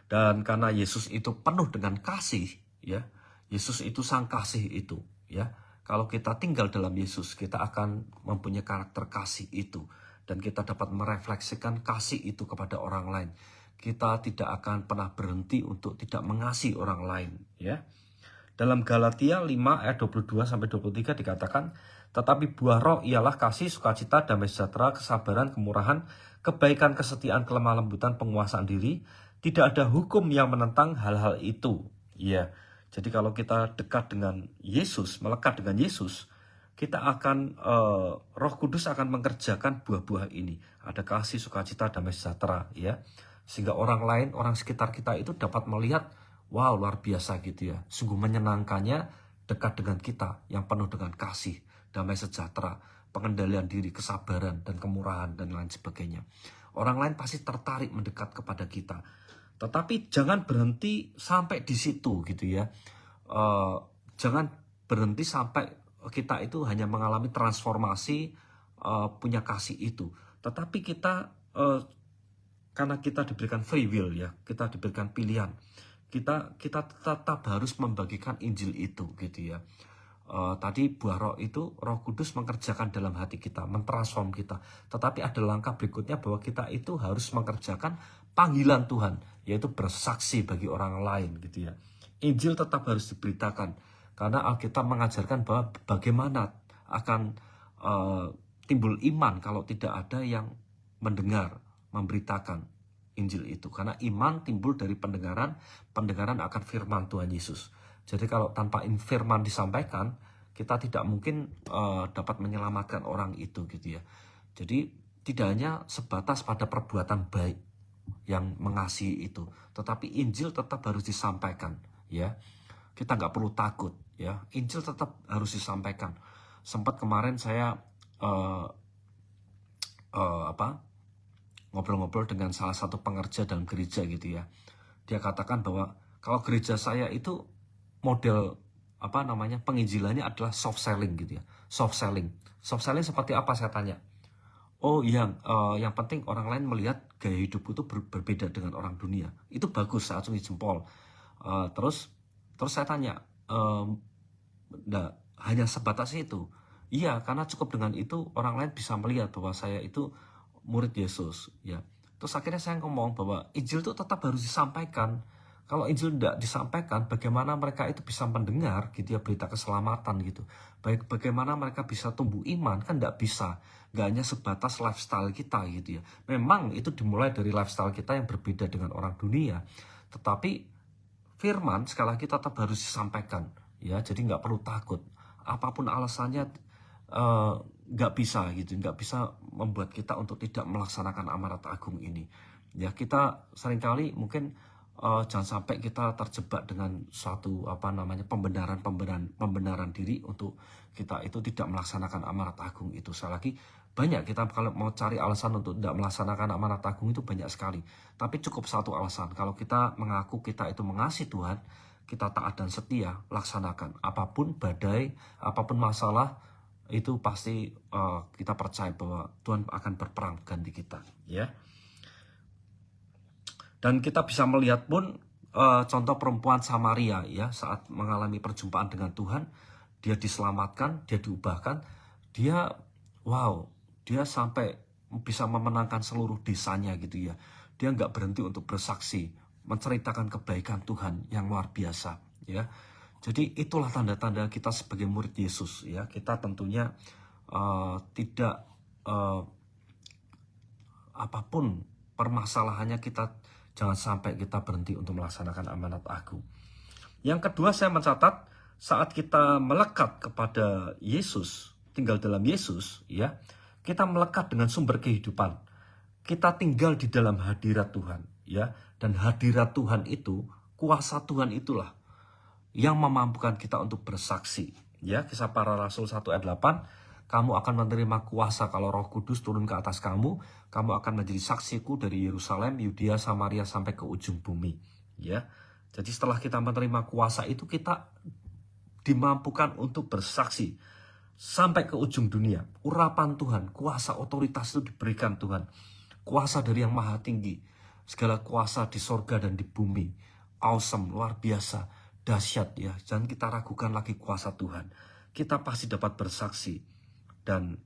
Dan karena Yesus itu penuh dengan kasih, ya, Yesus itu sang kasih itu, ya. Kalau kita tinggal dalam Yesus, kita akan mempunyai karakter kasih itu. Dan kita dapat merefleksikan kasih itu kepada orang lain. Kita tidak akan pernah berhenti untuk tidak mengasihi orang lain. Ya. Dalam Galatia 5 ayat 22-23 dikatakan, tetapi buah roh ialah kasih, sukacita, damai sejahtera, kesabaran, kemurahan, kebaikan, kesetiaan, kelemah lembutan, penguasaan diri. Tidak ada hukum yang menentang hal-hal itu. Ya. Jadi kalau kita dekat dengan Yesus, melekat dengan Yesus, kita akan Roh Kudus akan mengerjakan buah-buah ini. Ada kasih, sukacita, damai sejahtera, ya. Sehingga orang lain, orang sekitar kita itu dapat melihat, wow, luar biasa gitu ya. Sungguh menyenangkannya dekat dengan kita yang penuh dengan kasih, damai sejahtera, pengendalian diri, kesabaran dan kemurahan dan lain sebagainya. Orang lain pasti tertarik mendekat kepada kita. Tetapi jangan berhenti sampai di situ gitu ya. Jangan berhenti sampai kita itu hanya mengalami transformasi punya kasih itu. Tetapi kita karena kita diberikan free will ya, kita diberikan pilihan. Kita tetap harus membagikan Injil itu gitu ya. Tadi buah roh itu Roh Kudus mengerjakan dalam hati kita, mentransform kita. Tetapi ada langkah berikutnya bahwa kita itu harus mengerjakan panggilan Tuhan, yaitu bersaksi bagi orang lain gitu ya. Injil tetap harus diberitakan karena Alkitab mengajarkan bahwa bagaimana akan timbul iman kalau tidak ada yang mendengar, memberitakan Injil itu. Karena iman timbul dari pendengaran, pendengaran akan firman Tuhan Yesus. Jadi kalau tanpa firman disampaikan, kita tidak mungkin dapat menyelamatkan orang itu gitu ya. Jadi tidak hanya sebatas pada perbuatan baik yang mengasihi itu, tetapi Injil tetap harus disampaikan ya. Kita nggak perlu takut ya. Injil tetap harus disampaikan. Sempat kemarin saya ngobrol-ngobrol dengan salah satu pengerja dalam gereja gitu ya. Dia katakan bahwa kalau gereja saya itu model penginjilannya adalah soft selling gitu ya. Soft selling seperti apa saya tanya? Oh yang penting orang lain melihat gaya hidupku itu berbeda dengan orang dunia. Itu bagus, saya acungi jempol. Terus saya tanya, hanya sebatas itu? Iya, karena cukup dengan itu orang lain bisa melihat bahwa saya itu murid Yesus ya. Terus akhirnya saya ngomong bahwa Injil itu tetap harus disampaikan. Kalau Injil tidak disampaikan, bagaimana mereka itu bisa mendengar gitu ya berita keselamatan gitu. Bagaimana mereka bisa tumbuh iman, kan tidak bisa. Nggak hanya sebatas lifestyle kita gitu ya. Memang itu dimulai dari lifestyle kita yang berbeda dengan orang dunia. Tetapi firman sekali lagi tetap harus disampaikan ya. Jadi nggak perlu takut. Apapun alasannya nggak bisa gitu, nggak bisa membuat kita untuk tidak melaksanakan amanat agung ini. Ya kita seringkali mungkin jangan sampai kita terjebak dengan suatu pembenaran diri untuk kita itu tidak melaksanakan amanat agung itu. Sekali lagi banyak kita kalau mau cari alasan untuk tidak melaksanakan amanat agung itu banyak sekali. Tapi cukup satu alasan, kalau kita mengaku kita itu mengasihi Tuhan, kita taat dan setia, laksanakan. Apapun badai, apapun masalah itu pasti kita percaya bahwa Tuhan akan berperang ganti kita, ya. Dan kita bisa melihat pun contoh perempuan Samaria ya, saat mengalami perjumpaan dengan Tuhan, dia diselamatkan, dia diubahkan, dia sampai bisa memenangkan seluruh desanya gitu ya. Dia nggak berhenti untuk bersaksi, menceritakan kebaikan Tuhan yang luar biasa ya. Jadi itulah tanda-tanda kita sebagai murid Yesus ya. Kita tentunya tidak apapun permasalahannya, kita jangan sampai kita berhenti untuk melaksanakan amanat agung. Yang kedua, saya mencatat saat kita melekat kepada Yesus, tinggal dalam Yesus ya, kita melekat dengan sumber kehidupan. Kita tinggal di dalam hadirat Tuhan ya, dan hadirat Tuhan itu, kuasa Tuhan itulah yang memampukan kita untuk bersaksi ya. Kisah Para Rasul 1 ayat 8, kamu akan menerima kuasa kalau Roh Kudus turun ke atas kamu akan menjadi saksiku dari Yerusalem, Yudea, Samaria sampai ke ujung bumi ya. Jadi setelah kita menerima kuasa itu, kita dimampukan untuk bersaksi sampai ke ujung dunia. Urapan Tuhan, kuasa otoritas itu diberikan Tuhan, kuasa dari yang maha tinggi, segala kuasa di sorga dan di bumi. Awesome, luar biasa, dahsyat ya. Jangan kita ragukan lagi kuasa Tuhan. kita pasti dapat bersaksi dan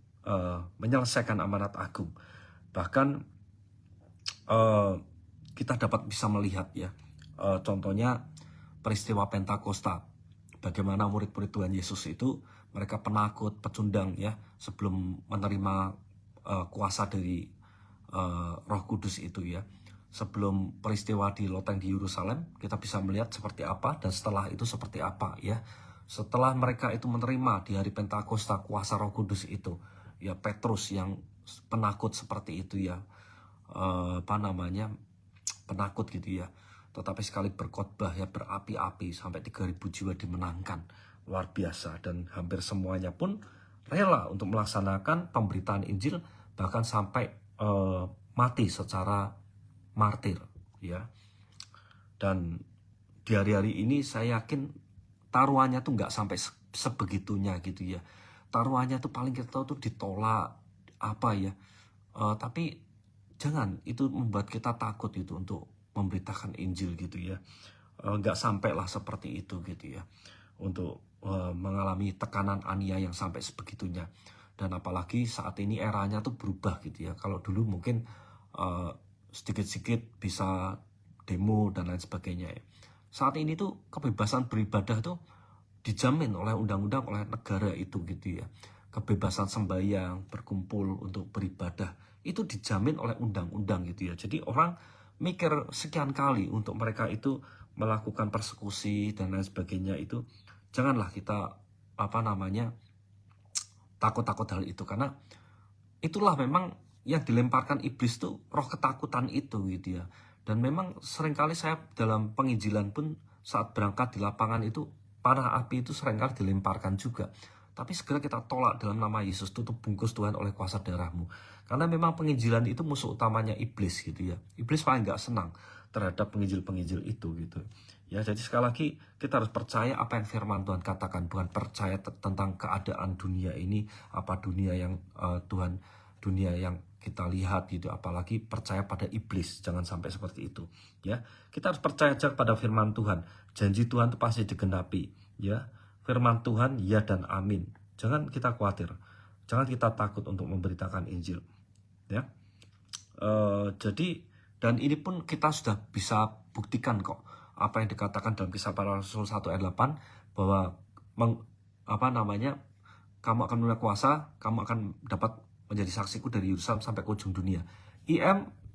menyelesaikan amanat agung. Bahkan kita dapat bisa melihat ya, contohnya peristiwa Pentakosta, bagaimana murid-murid Tuhan Yesus itu mereka penakut, pecundang ya, sebelum menerima kuasa dari Roh Kudus itu ya. Sebelum peristiwa di loteng di Yerusalem, kita bisa melihat seperti apa, dan setelah itu seperti apa ya. Setelah mereka itu menerima di hari Pentakosta kuasa Roh Kudus itu, ya Petrus yang penakut seperti itu ya, penakut gitu ya, tetapi sekali berkhotbah ya berapi-api sampai 3.000 jiwa dimenangkan, luar biasa. Dan hampir semuanya pun rela untuk melaksanakan pemberitaan Injil, bahkan sampai mati secara martir ya. Dan di hari-hari ini saya yakin taruhannya tuh nggak sampai sebegitunya gitu ya. Taruhannya tuh paling kita tahu tuh ditolak apa ya, tapi jangan itu membuat kita takut gitu untuk memberitakan Injil gitu ya. Nggak sampailah seperti itu gitu ya, untuk mengalami tekanan aniaya yang sampai sebegitunya. Dan apalagi saat ini eranya tuh berubah gitu ya. Kalau dulu mungkin sedikit-sedikit bisa demo dan lain sebagainya ya. Saat ini tuh kebebasan beribadah tuh dijamin oleh undang-undang, oleh negara itu gitu ya. Kebebasan sembahyang, berkumpul untuk beribadah itu dijamin oleh undang-undang gitu ya. Jadi orang mikir sekian kali untuk mereka itu melakukan persekusi dan lain sebagainya itu, janganlah kita takut-takut hal itu, karena itulah memang yang dilemparkan iblis tuh, roh ketakutan itu gitu ya. Dan memang seringkali saya dalam penginjilan pun saat berangkat di lapangan itu, panah api itu seringkali dilemparkan juga. Tapi segera kita tolak dalam nama Yesus, tutup bungkus Tuhan oleh kuasa darahmu. Karena memang penginjilan itu musuh utamanya iblis gitu ya. Iblis paling nggak senang terhadap penginjil-penginjil itu gitu. Ya, jadi sekali lagi kita harus percaya apa yang firman Tuhan katakan, bukan percaya tentang keadaan dunia ini, apa dunia yang dunia yang kita lihat gitu, apalagi percaya pada iblis. Jangan sampai seperti itu ya. Kita harus percaya aja pada firman Tuhan. Janji Tuhan itu pasti digenapi ya. Firman Tuhan ya dan amin. Jangan kita khawatir, jangan kita takut untuk memberitakan Injil ya. Jadi, dan ini pun kita sudah bisa buktikan kok apa yang dikatakan dalam Kisah Para Rasul 1 ayat 8, bahwa kamu akan menerima kuasa, kamu akan dapat menjadi saksiku dari Yerusalem sampai ke ujung dunia.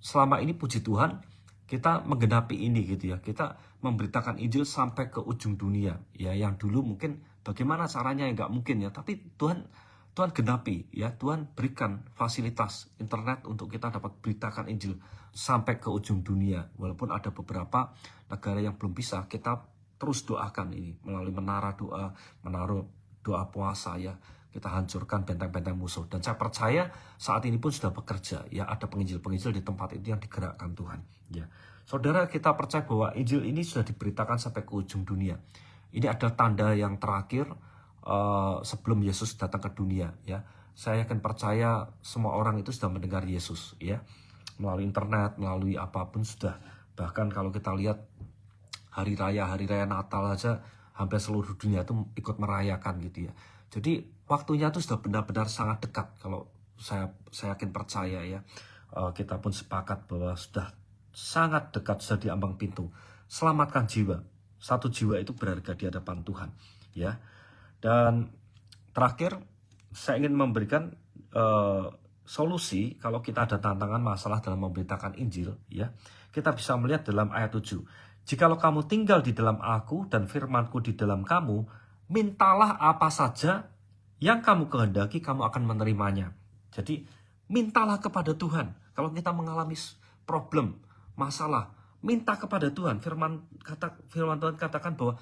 Selama ini puji Tuhan kita menggenapi ini gitu ya. Kita memberitakan Injil sampai ke ujung dunia ya. Yang dulu mungkin bagaimana caranya ya nggak mungkin ya, tapi Tuhan genapi ya. Tuhan berikan fasilitas internet untuk kita dapat beritakan Injil sampai ke ujung dunia. Walaupun ada beberapa negara yang belum bisa, kita terus doakan ini melalui menara doa, menaruh doa puasa ya. Kita hancurkan benteng-benteng musuh. Dan saya percaya saat ini pun sudah bekerja ya, ada penginjil-penginjil di tempat itu yang digerakkan Tuhan ya. Saudara, kita percaya bahwa Injil ini sudah diberitakan sampai ke ujung dunia. Ini adalah tanda yang terakhir sebelum Yesus datang ke dunia ya. Saya akan percaya semua orang itu sudah mendengar Yesus ya, melalui internet, melalui apapun sudah. Bahkan kalau kita lihat hari raya Natal aja, hampir seluruh dunia itu ikut merayakan gitu ya. Jadi waktunya itu sudah benar-benar sangat dekat. Kalau saya yakin percaya ya, kita pun sepakat bahwa sudah sangat dekat, sudah di ambang pintu. Selamatkan jiwa. Satu jiwa itu berharga di hadapan Tuhan ya. Dan terakhir saya ingin memberikan solusi kalau kita ada tantangan masalah dalam memberitakan Injil ya. Kita bisa melihat dalam ayat 7. Jikalau kamu tinggal di dalam aku dan firmanku di dalam kamu, mintalah apa saja yang kamu kehendaki, kamu akan menerimanya. Jadi mintalah kepada Tuhan. Kalau kita mengalami problem, masalah, minta kepada Tuhan. Firman Tuhan katakan bahwa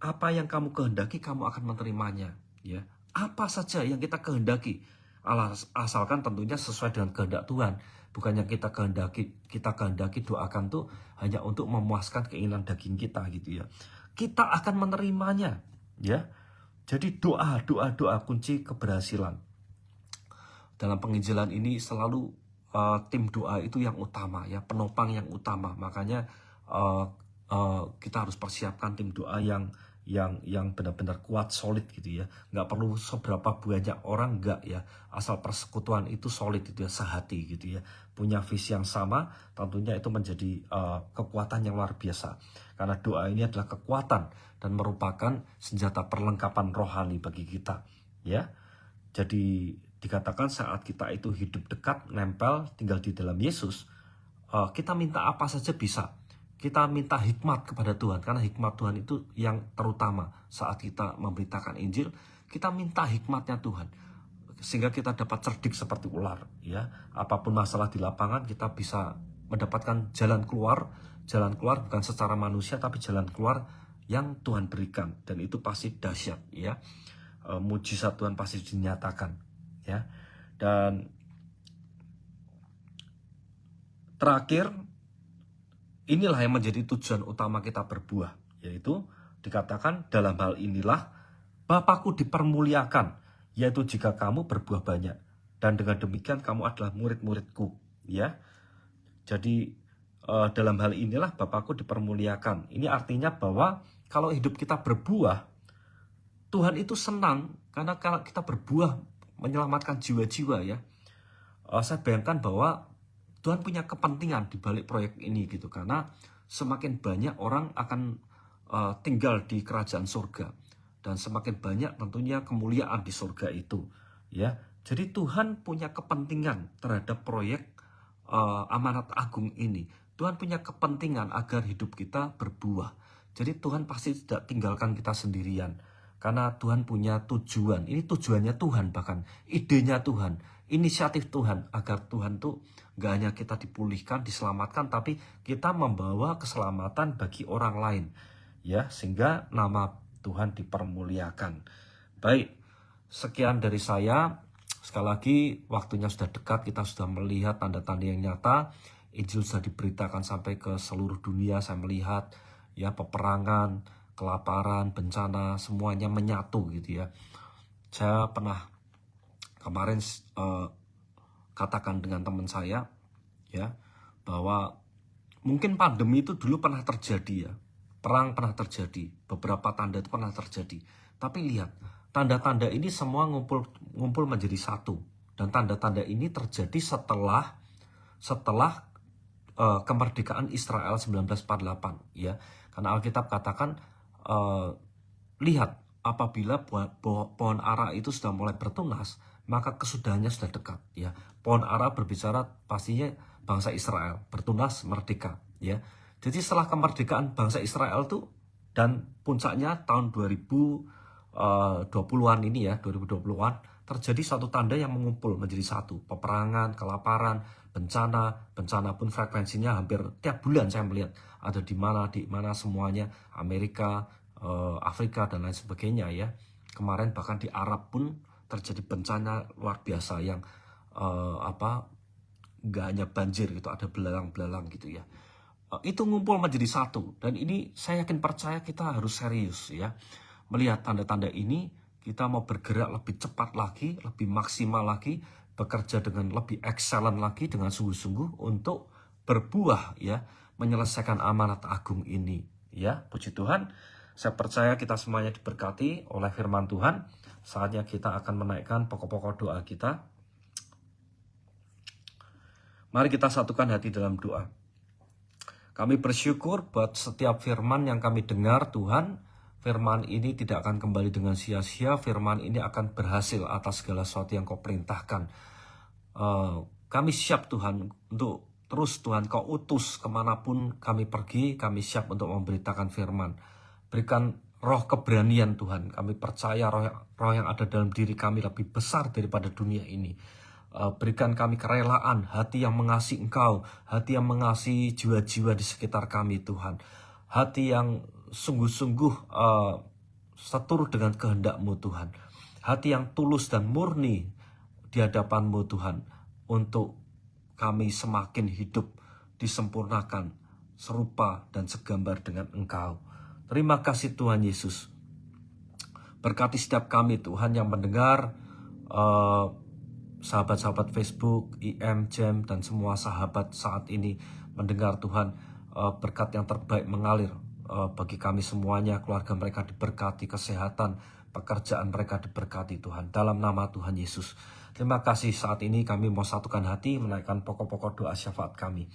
apa yang kamu kehendaki, kamu akan menerimanya ya. Apa saja yang kita kehendaki, asalkan tentunya sesuai dengan kehendak Tuhan. Bukan yang kita kehendaki doakan tuh hanya untuk memuaskan keinginan daging kita gitu ya. Kita akan menerimanya ya. Jadi doa kunci keberhasilan. Dalam penginjilan ini selalu tim doa itu yang utama ya, penopang yang utama. Makanya kita harus persiapkan tim doa yang yang benar-benar kuat, solid gitu ya. Nggak perlu seberapa banyak orang, nggak ya, asal persekutuan itu solid gitu ya, sehati gitu ya, punya visi yang sama, tentunya itu menjadi kekuatan yang luar biasa. Karena doa ini adalah kekuatan dan merupakan senjata perlengkapan rohani bagi kita ya. Jadi dikatakan saat kita itu hidup dekat, nempel, tinggal di dalam Yesus, kita minta apa saja bisa. Kita minta hikmat kepada Tuhan, karena hikmat Tuhan itu yang terutama saat kita memberitakan Injil. Kita minta hikmatnya Tuhan, sehingga kita dapat cerdik seperti ular ya. Apapun masalah di lapangan, kita bisa mendapatkan jalan keluar bukan secara manusia, tapi jalan keluar yang Tuhan berikan, dan itu pasti dahsyat ya. Mujizat Tuhan pasti dinyatakan ya. Dan terakhir, inilah yang menjadi tujuan utama kita berbuah, yaitu dikatakan dalam hal inilah Bapakku dipermuliakan, yaitu jika kamu berbuah banyak, dan dengan demikian kamu adalah murid-muridku ya. Jadi dalam hal inilah Bapakku dipermuliakan. Ini artinya bahwa kalau hidup kita berbuah, Tuhan itu senang, karena kalau kita berbuah menyelamatkan jiwa-jiwa ya. Saya bayangkan bahwa Tuhan punya kepentingan di balik proyek ini gitu, karena semakin banyak orang akan tinggal di kerajaan surga, dan semakin banyak tentunya kemuliaan di surga itu ya. Jadi Tuhan punya kepentingan terhadap proyek amanat agung ini. Tuhan punya kepentingan agar hidup kita berbuah. Jadi Tuhan pasti tidak tinggalkan kita sendirian, karena Tuhan punya tujuan. Ini tujuannya Tuhan, bahkan idenya Tuhan, inisiatif Tuhan, agar Tuhan tuh gak hanya kita dipulihkan, diselamatkan, tapi kita membawa keselamatan bagi orang lain ya, sehingga nama Tuhan dipermuliakan. Baik, sekian dari saya. Sekali lagi, waktunya sudah dekat, kita sudah melihat tanda-tanda yang nyata. Injil sudah diberitakan sampai ke seluruh dunia. Saya melihat ya, peperangan, kelaparan, bencana, semuanya menyatu gitu ya. Saya pernah kemarin katakan dengan teman saya ya, bahwa mungkin pandemi itu dulu pernah terjadi ya, perang pernah terjadi, beberapa tanda itu pernah terjadi, tapi lihat, tanda-tanda ini semua ngumpul menjadi satu, dan tanda-tanda ini terjadi setelah kemerdekaan Israel 1948 ya. Karena Alkitab katakan, lihat, apabila pohon ara itu sudah mulai bertunas, maka kesudahannya sudah dekat ya. Pohon ara berbicara pastinya bangsa Israel bertunas, merdeka ya. Jadi setelah kemerdekaan bangsa Israel tuh, dan puncaknya tahun 2020-an ini ya, 2020-an, terjadi satu tanda yang mengumpul menjadi satu. Peperangan, kelaparan, bencana pun frekuensinya hampir tiap bulan saya melihat ada di mana semuanya, Amerika, Afrika dan lain sebagainya ya. Kemarin bahkan di Arab pun terjadi bencana luar biasa yang nggak hanya banjir gitu, ada belalang-belalang gitu ya. Itu ngumpul menjadi satu, dan ini saya yakin percaya kita harus serius ya. Melihat tanda-tanda ini, kita mau bergerak lebih cepat lagi, lebih maksimal lagi, bekerja dengan lebih excellent lagi, dengan sungguh-sungguh untuk berbuah ya, menyelesaikan amanat agung ini ya. Puji Tuhan, saya percaya kita semuanya diberkati oleh firman Tuhan. Saatnya kita akan menaikkan pokok-pokok doa kita. Mari kita satukan hati dalam doa. Kami bersyukur buat setiap firman yang kami dengar Tuhan. Firman ini tidak akan kembali dengan sia-sia. Firman ini akan berhasil atas segala sesuatu yang Kau perintahkan. Kami siap Tuhan untuk terus Tuhan Kau utus kemanapun kami pergi. Kami siap untuk memberitakan firman. Berikan roh keberanian Tuhan. Kami percaya roh yang ada dalam diri kami lebih besar daripada dunia ini. Berikan kami kerelaan, hati yang mengasihi Engkau, hati yang mengasihi jiwa-jiwa di sekitar kami Tuhan. Hati yang sungguh-sungguh seturut dengan kehendak-Mu Tuhan. Hati yang tulus dan murni di hadapan-Mu Tuhan, untuk kami semakin hidup disempurnakan, serupa dan segambar dengan Engkau. Terima kasih Tuhan Yesus. Berkati setiap kami Tuhan yang mendengar, sahabat-sahabat Facebook, IM, Jam, dan semua sahabat saat ini mendengar Tuhan, berkat yang terbaik mengalir bagi kami semuanya, keluarga mereka diberkati, kesehatan, pekerjaan mereka diberkati Tuhan. Dalam nama Tuhan Yesus. Terima kasih, saat ini kami mau satukan hati menaikkan pokok-pokok doa syafaat kami.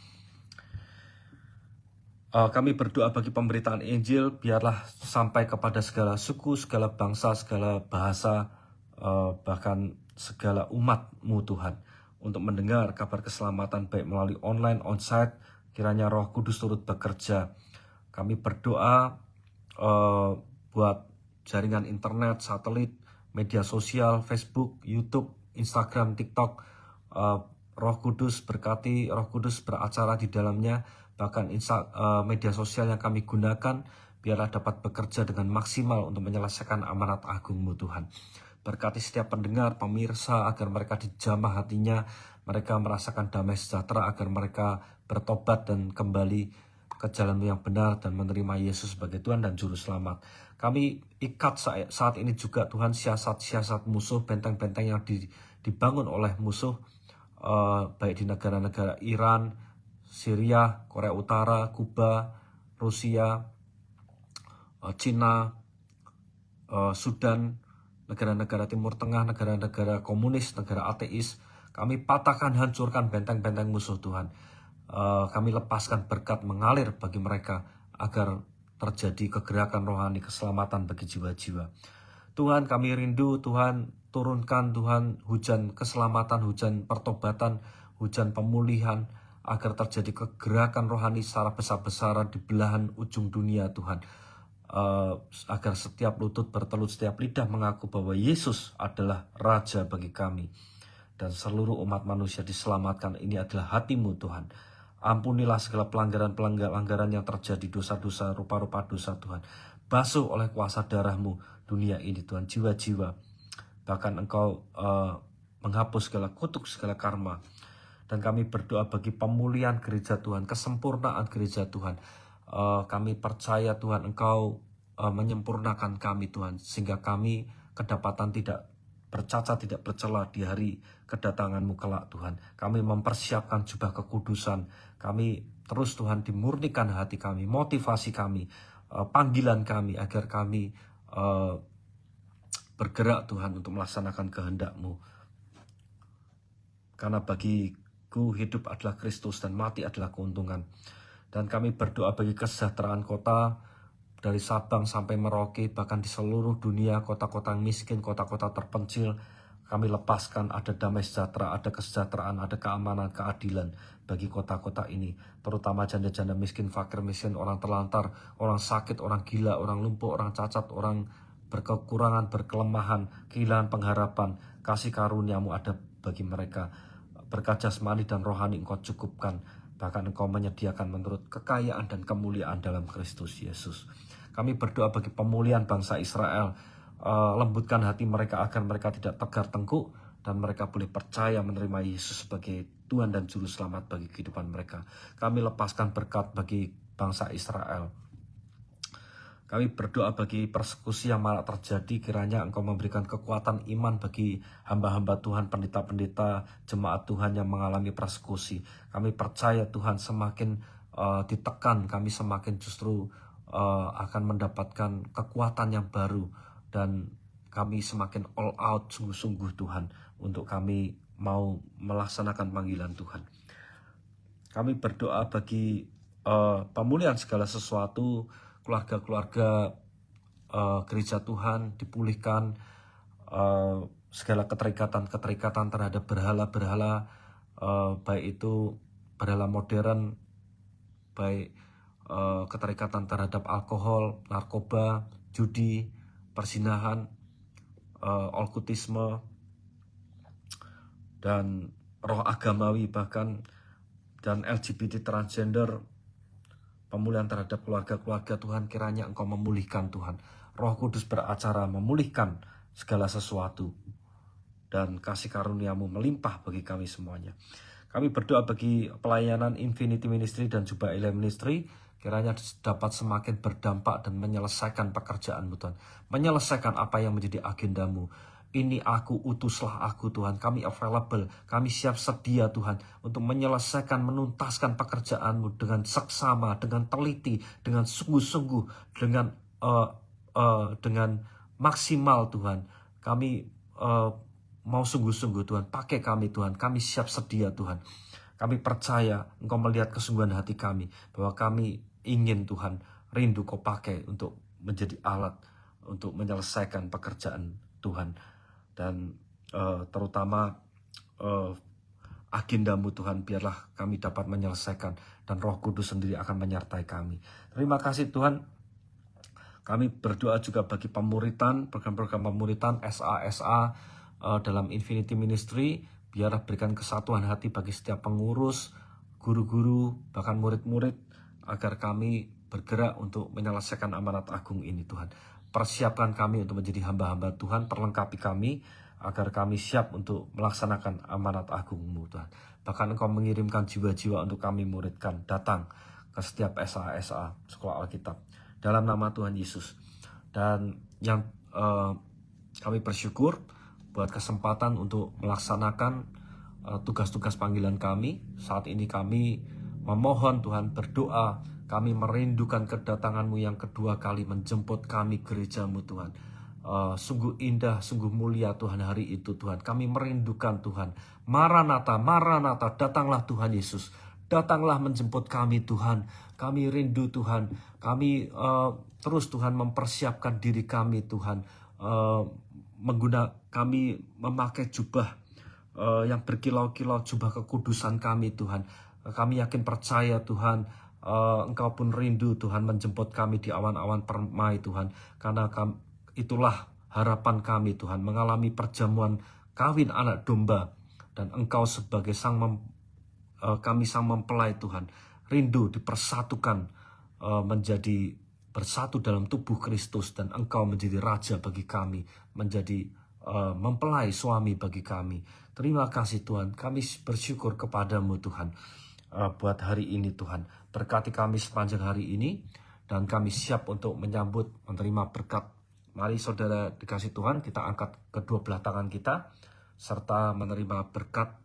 Kami berdoa bagi pemberitaan Injil, biarlah sampai kepada segala suku, segala bangsa, segala bahasa, bahkan segala umat-Mu Tuhan. Untuk mendengar kabar keselamatan baik melalui online, onsite, kiranya Roh Kudus turut bekerja. Kami berdoa buat jaringan internet, satelit, media sosial, Facebook, YouTube, Instagram, TikTok. Roh Kudus berkati, Roh Kudus beracara di dalamnya. Bahkan media sosial yang kami gunakan, biarlah dapat bekerja dengan maksimal untuk menyelesaikan amanat agung-Mu Tuhan. Berkati setiap pendengar, pemirsa, agar mereka dijamah hatinya, mereka merasakan damai sejahtera, agar mereka bertobat dan kembali ke jalan yang benar dan menerima Yesus sebagai Tuhan dan Juru Selamat. Kami ikat saat ini juga Tuhan siasat-siasat musuh, benteng-benteng yang dibangun oleh musuh, baik di negara-negara Iran, Syria, Korea Utara, Kuba, Rusia, Cina, Sudan, negara-negara Timur Tengah, negara-negara komunis, negara ateis. Kami patahkan, hancurkan benteng-benteng musuh Tuhan. Kami lepaskan berkat mengalir bagi mereka agar terjadi kegerakan rohani, keselamatan bagi jiwa-jiwa. Tuhan, kami rindu, Tuhan, turunkan Tuhan hujan keselamatan, hujan pertobatan, hujan pemulihan, agar terjadi kegerakan rohani secara besar-besaran di belahan ujung dunia Tuhan. Agar setiap lutut bertelut, setiap lidah mengaku bahwa Yesus adalah Raja bagi kami. Dan seluruh umat manusia diselamatkan. Ini adalah hati-Mu Tuhan. Ampunilah segala pelanggaran yang terjadi, dosa-dosa, rupa-rupa dosa Tuhan. Basuh oleh kuasa darah-Mu dunia ini Tuhan, jiwa-jiwa. Bahkan Engkau menghapus segala kutuk, segala karma. Dan kami berdoa bagi pemulihan gereja Tuhan, kesempurnaan gereja Tuhan. Kami percaya Tuhan Engkau menyempurnakan kami Tuhan, sehingga kami kedapatan tidak bercacat, tidak bercela di hari kedatangan-Mu kelak Tuhan. Kami mempersiapkan jubah kekudusan. Kami terus Tuhan dimurnikan hati kami, motivasi kami, panggilan kami, agar kami bergerak Tuhan untuk melaksanakan kehendak-Mu. Karena bagiku hidup adalah Kristus dan mati adalah keuntungan. Dan kami berdoa bagi kesejahteraan kota, dari Sabang sampai Merauke, bahkan di seluruh dunia, kota-kota miskin, kota-kota terpencil. Kami lepaskan ada damai sejahtera, ada kesejahteraan, ada keamanan, keadilan bagi kota-kota ini. Terutama janda-janda miskin, fakir miskin, orang terlantar, orang sakit, orang gila, orang lumpuh, orang cacat, orang berkekurangan, berkelemahan, kehilangan pengharapan. Kasih karunia-Mu ada bagi mereka. Berkat jasmani dan rohani Engkau cukupkan. Bahkan Engkau menyediakan menurut kekayaan dan kemuliaan dalam Kristus Yesus. Kami berdoa bagi pemulihan bangsa Israel. Lembutkan hati mereka agar mereka tidak tegar tengkuk, dan mereka boleh percaya menerima Yesus sebagai Tuhan dan Juru Selamat bagi kehidupan mereka. Kami lepaskan berkat bagi bangsa Israel. Kami berdoa bagi persekusi yang marak terjadi, kiranya Engkau memberikan kekuatan iman bagi hamba-hamba Tuhan, pendeta-pendeta, jemaat Tuhan yang mengalami persekusi. Kami percaya Tuhan semakin ditekan, kami semakin justru akan mendapatkan kekuatan yang baru. Dan kami semakin all out sungguh-sungguh Tuhan, untuk kami mau melaksanakan panggilan Tuhan. Kami berdoa bagi pemulihan segala sesuatu, keluarga-keluarga gereja Tuhan dipulihkan, segala keterikatan terhadap berhala-berhala, baik itu berhala modern, baik keterikatan terhadap alkohol, narkoba, judi, persinahan, okultisme, dan roh agamawi bahkan, dan LGBT transgender. Pemulihan terhadap keluarga-keluarga Tuhan, kiranya Engkau memulihkan Tuhan. Roh Kudus beracara memulihkan segala sesuatu. Dan kasih karunia-Mu melimpah bagi kami semuanya. Kami berdoa bagi pelayanan Infinity Ministry dan Jubilee Ministry. Kiranya dapat semakin berdampak dan menyelesaikan pekerjaan-Mu Tuhan. Menyelesaikan apa yang menjadi agenda-Mu. ini aku, utuslah aku Tuhan. Kami available, kami siap sedia Tuhan untuk menyelesaikan, menuntaskan pekerjaan-Mu dengan seksama, dengan teliti, dengan sungguh-sungguh, dengan maksimal Tuhan. Kami mau sungguh-sungguh Tuhan, pakai kami Tuhan, kami siap sedia Tuhan. Kami percaya Engkau melihat kesungguhan hati kami, bahwa kami ingin Tuhan, rindu Kau pakai untuk menjadi alat, untuk menyelesaikan pekerjaan Tuhan. Dan terutama agendamu Tuhan, biarlah kami dapat menyelesaikan, dan Roh Kudus sendiri akan menyertai kami. Terima kasih Tuhan. Kami berdoa juga bagi pemuritan, program-program pemuritan SA dalam Infinity Ministry. Biarlah berikan kesatuan hati bagi setiap pengurus, guru-guru, bahkan murid-murid, agar kami bergerak untuk menyelesaikan amanat agung ini Tuhan. Persiapkan kami untuk menjadi hamba-hamba Tuhan, perlengkapi kami, agar kami siap untuk melaksanakan amanat agung-Mu Tuhan. Bahkan Engkau mengirimkan jiwa-jiwa untuk kami muridkan, datang ke setiap SA, Sekolah Alkitab, dalam nama Tuhan Yesus. Dan yang kami bersyukur buat kesempatan untuk melaksanakan tugas-tugas panggilan kami. Saat ini kami memohon Tuhan, berdoa, kami merindukan kedatangan-Mu yang kedua kali menjemput kami gereja-Mu Tuhan. Sungguh indah, sungguh mulia Tuhan hari itu Tuhan. Kami merindukan Tuhan. Maranatha, Maranatha, datanglah Tuhan Yesus. Datanglah menjemput kami Tuhan. Kami rindu Tuhan. Kami terus Tuhan mempersiapkan diri kami Tuhan. Kami memakai jubah yang berkilau-kilau, jubah kekudusan kami Tuhan. Kami yakin percaya Tuhan, Engkau pun rindu Tuhan menjemput kami di awan-awan permai Tuhan. Karena itulah harapan kami Tuhan, mengalami perjamuan kawin anak domba. Dan Engkau sebagai kami sang mempelai Tuhan, rindu dipersatukan, menjadi bersatu dalam tubuh Kristus. Dan Engkau menjadi raja bagi kami, menjadi mempelai suami bagi kami. Terima kasih Tuhan, kami bersyukur kepadamu Tuhan. Buat hari ini Tuhan, berkati kami sepanjang hari ini, dan kami siap untuk menyambut, menerima berkat. Mari saudara dikasih Tuhan, kita angkat kedua belah tangan kita, serta menerima berkat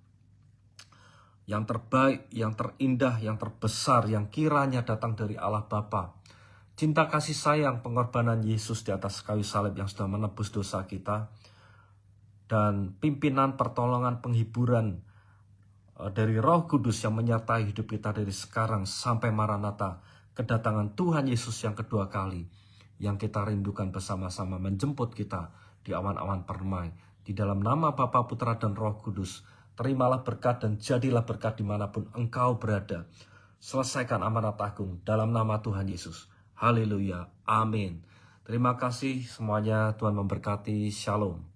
yang terbaik, yang terindah, yang terbesar, yang kiranya datang dari Allah Bapa. Cinta kasih sayang pengorbanan Yesus di atas kayu salib yang sudah menebus dosa kita, dan pimpinan, pertolongan, penghiburan dari Roh Kudus yang menyertai hidup kita dari sekarang sampai Maranatha, kedatangan Tuhan Yesus yang kedua kali, yang kita rindukan bersama-sama menjemput kita di awan-awan permai. Di dalam nama Bapa, Putra, dan Roh Kudus, terimalah berkat dan jadilah berkat dimanapun engkau berada. Selesaikan amanat agung dalam nama Tuhan Yesus. Haleluya. Amin. Terima kasih semuanya. Tuhan memberkati. Shalom.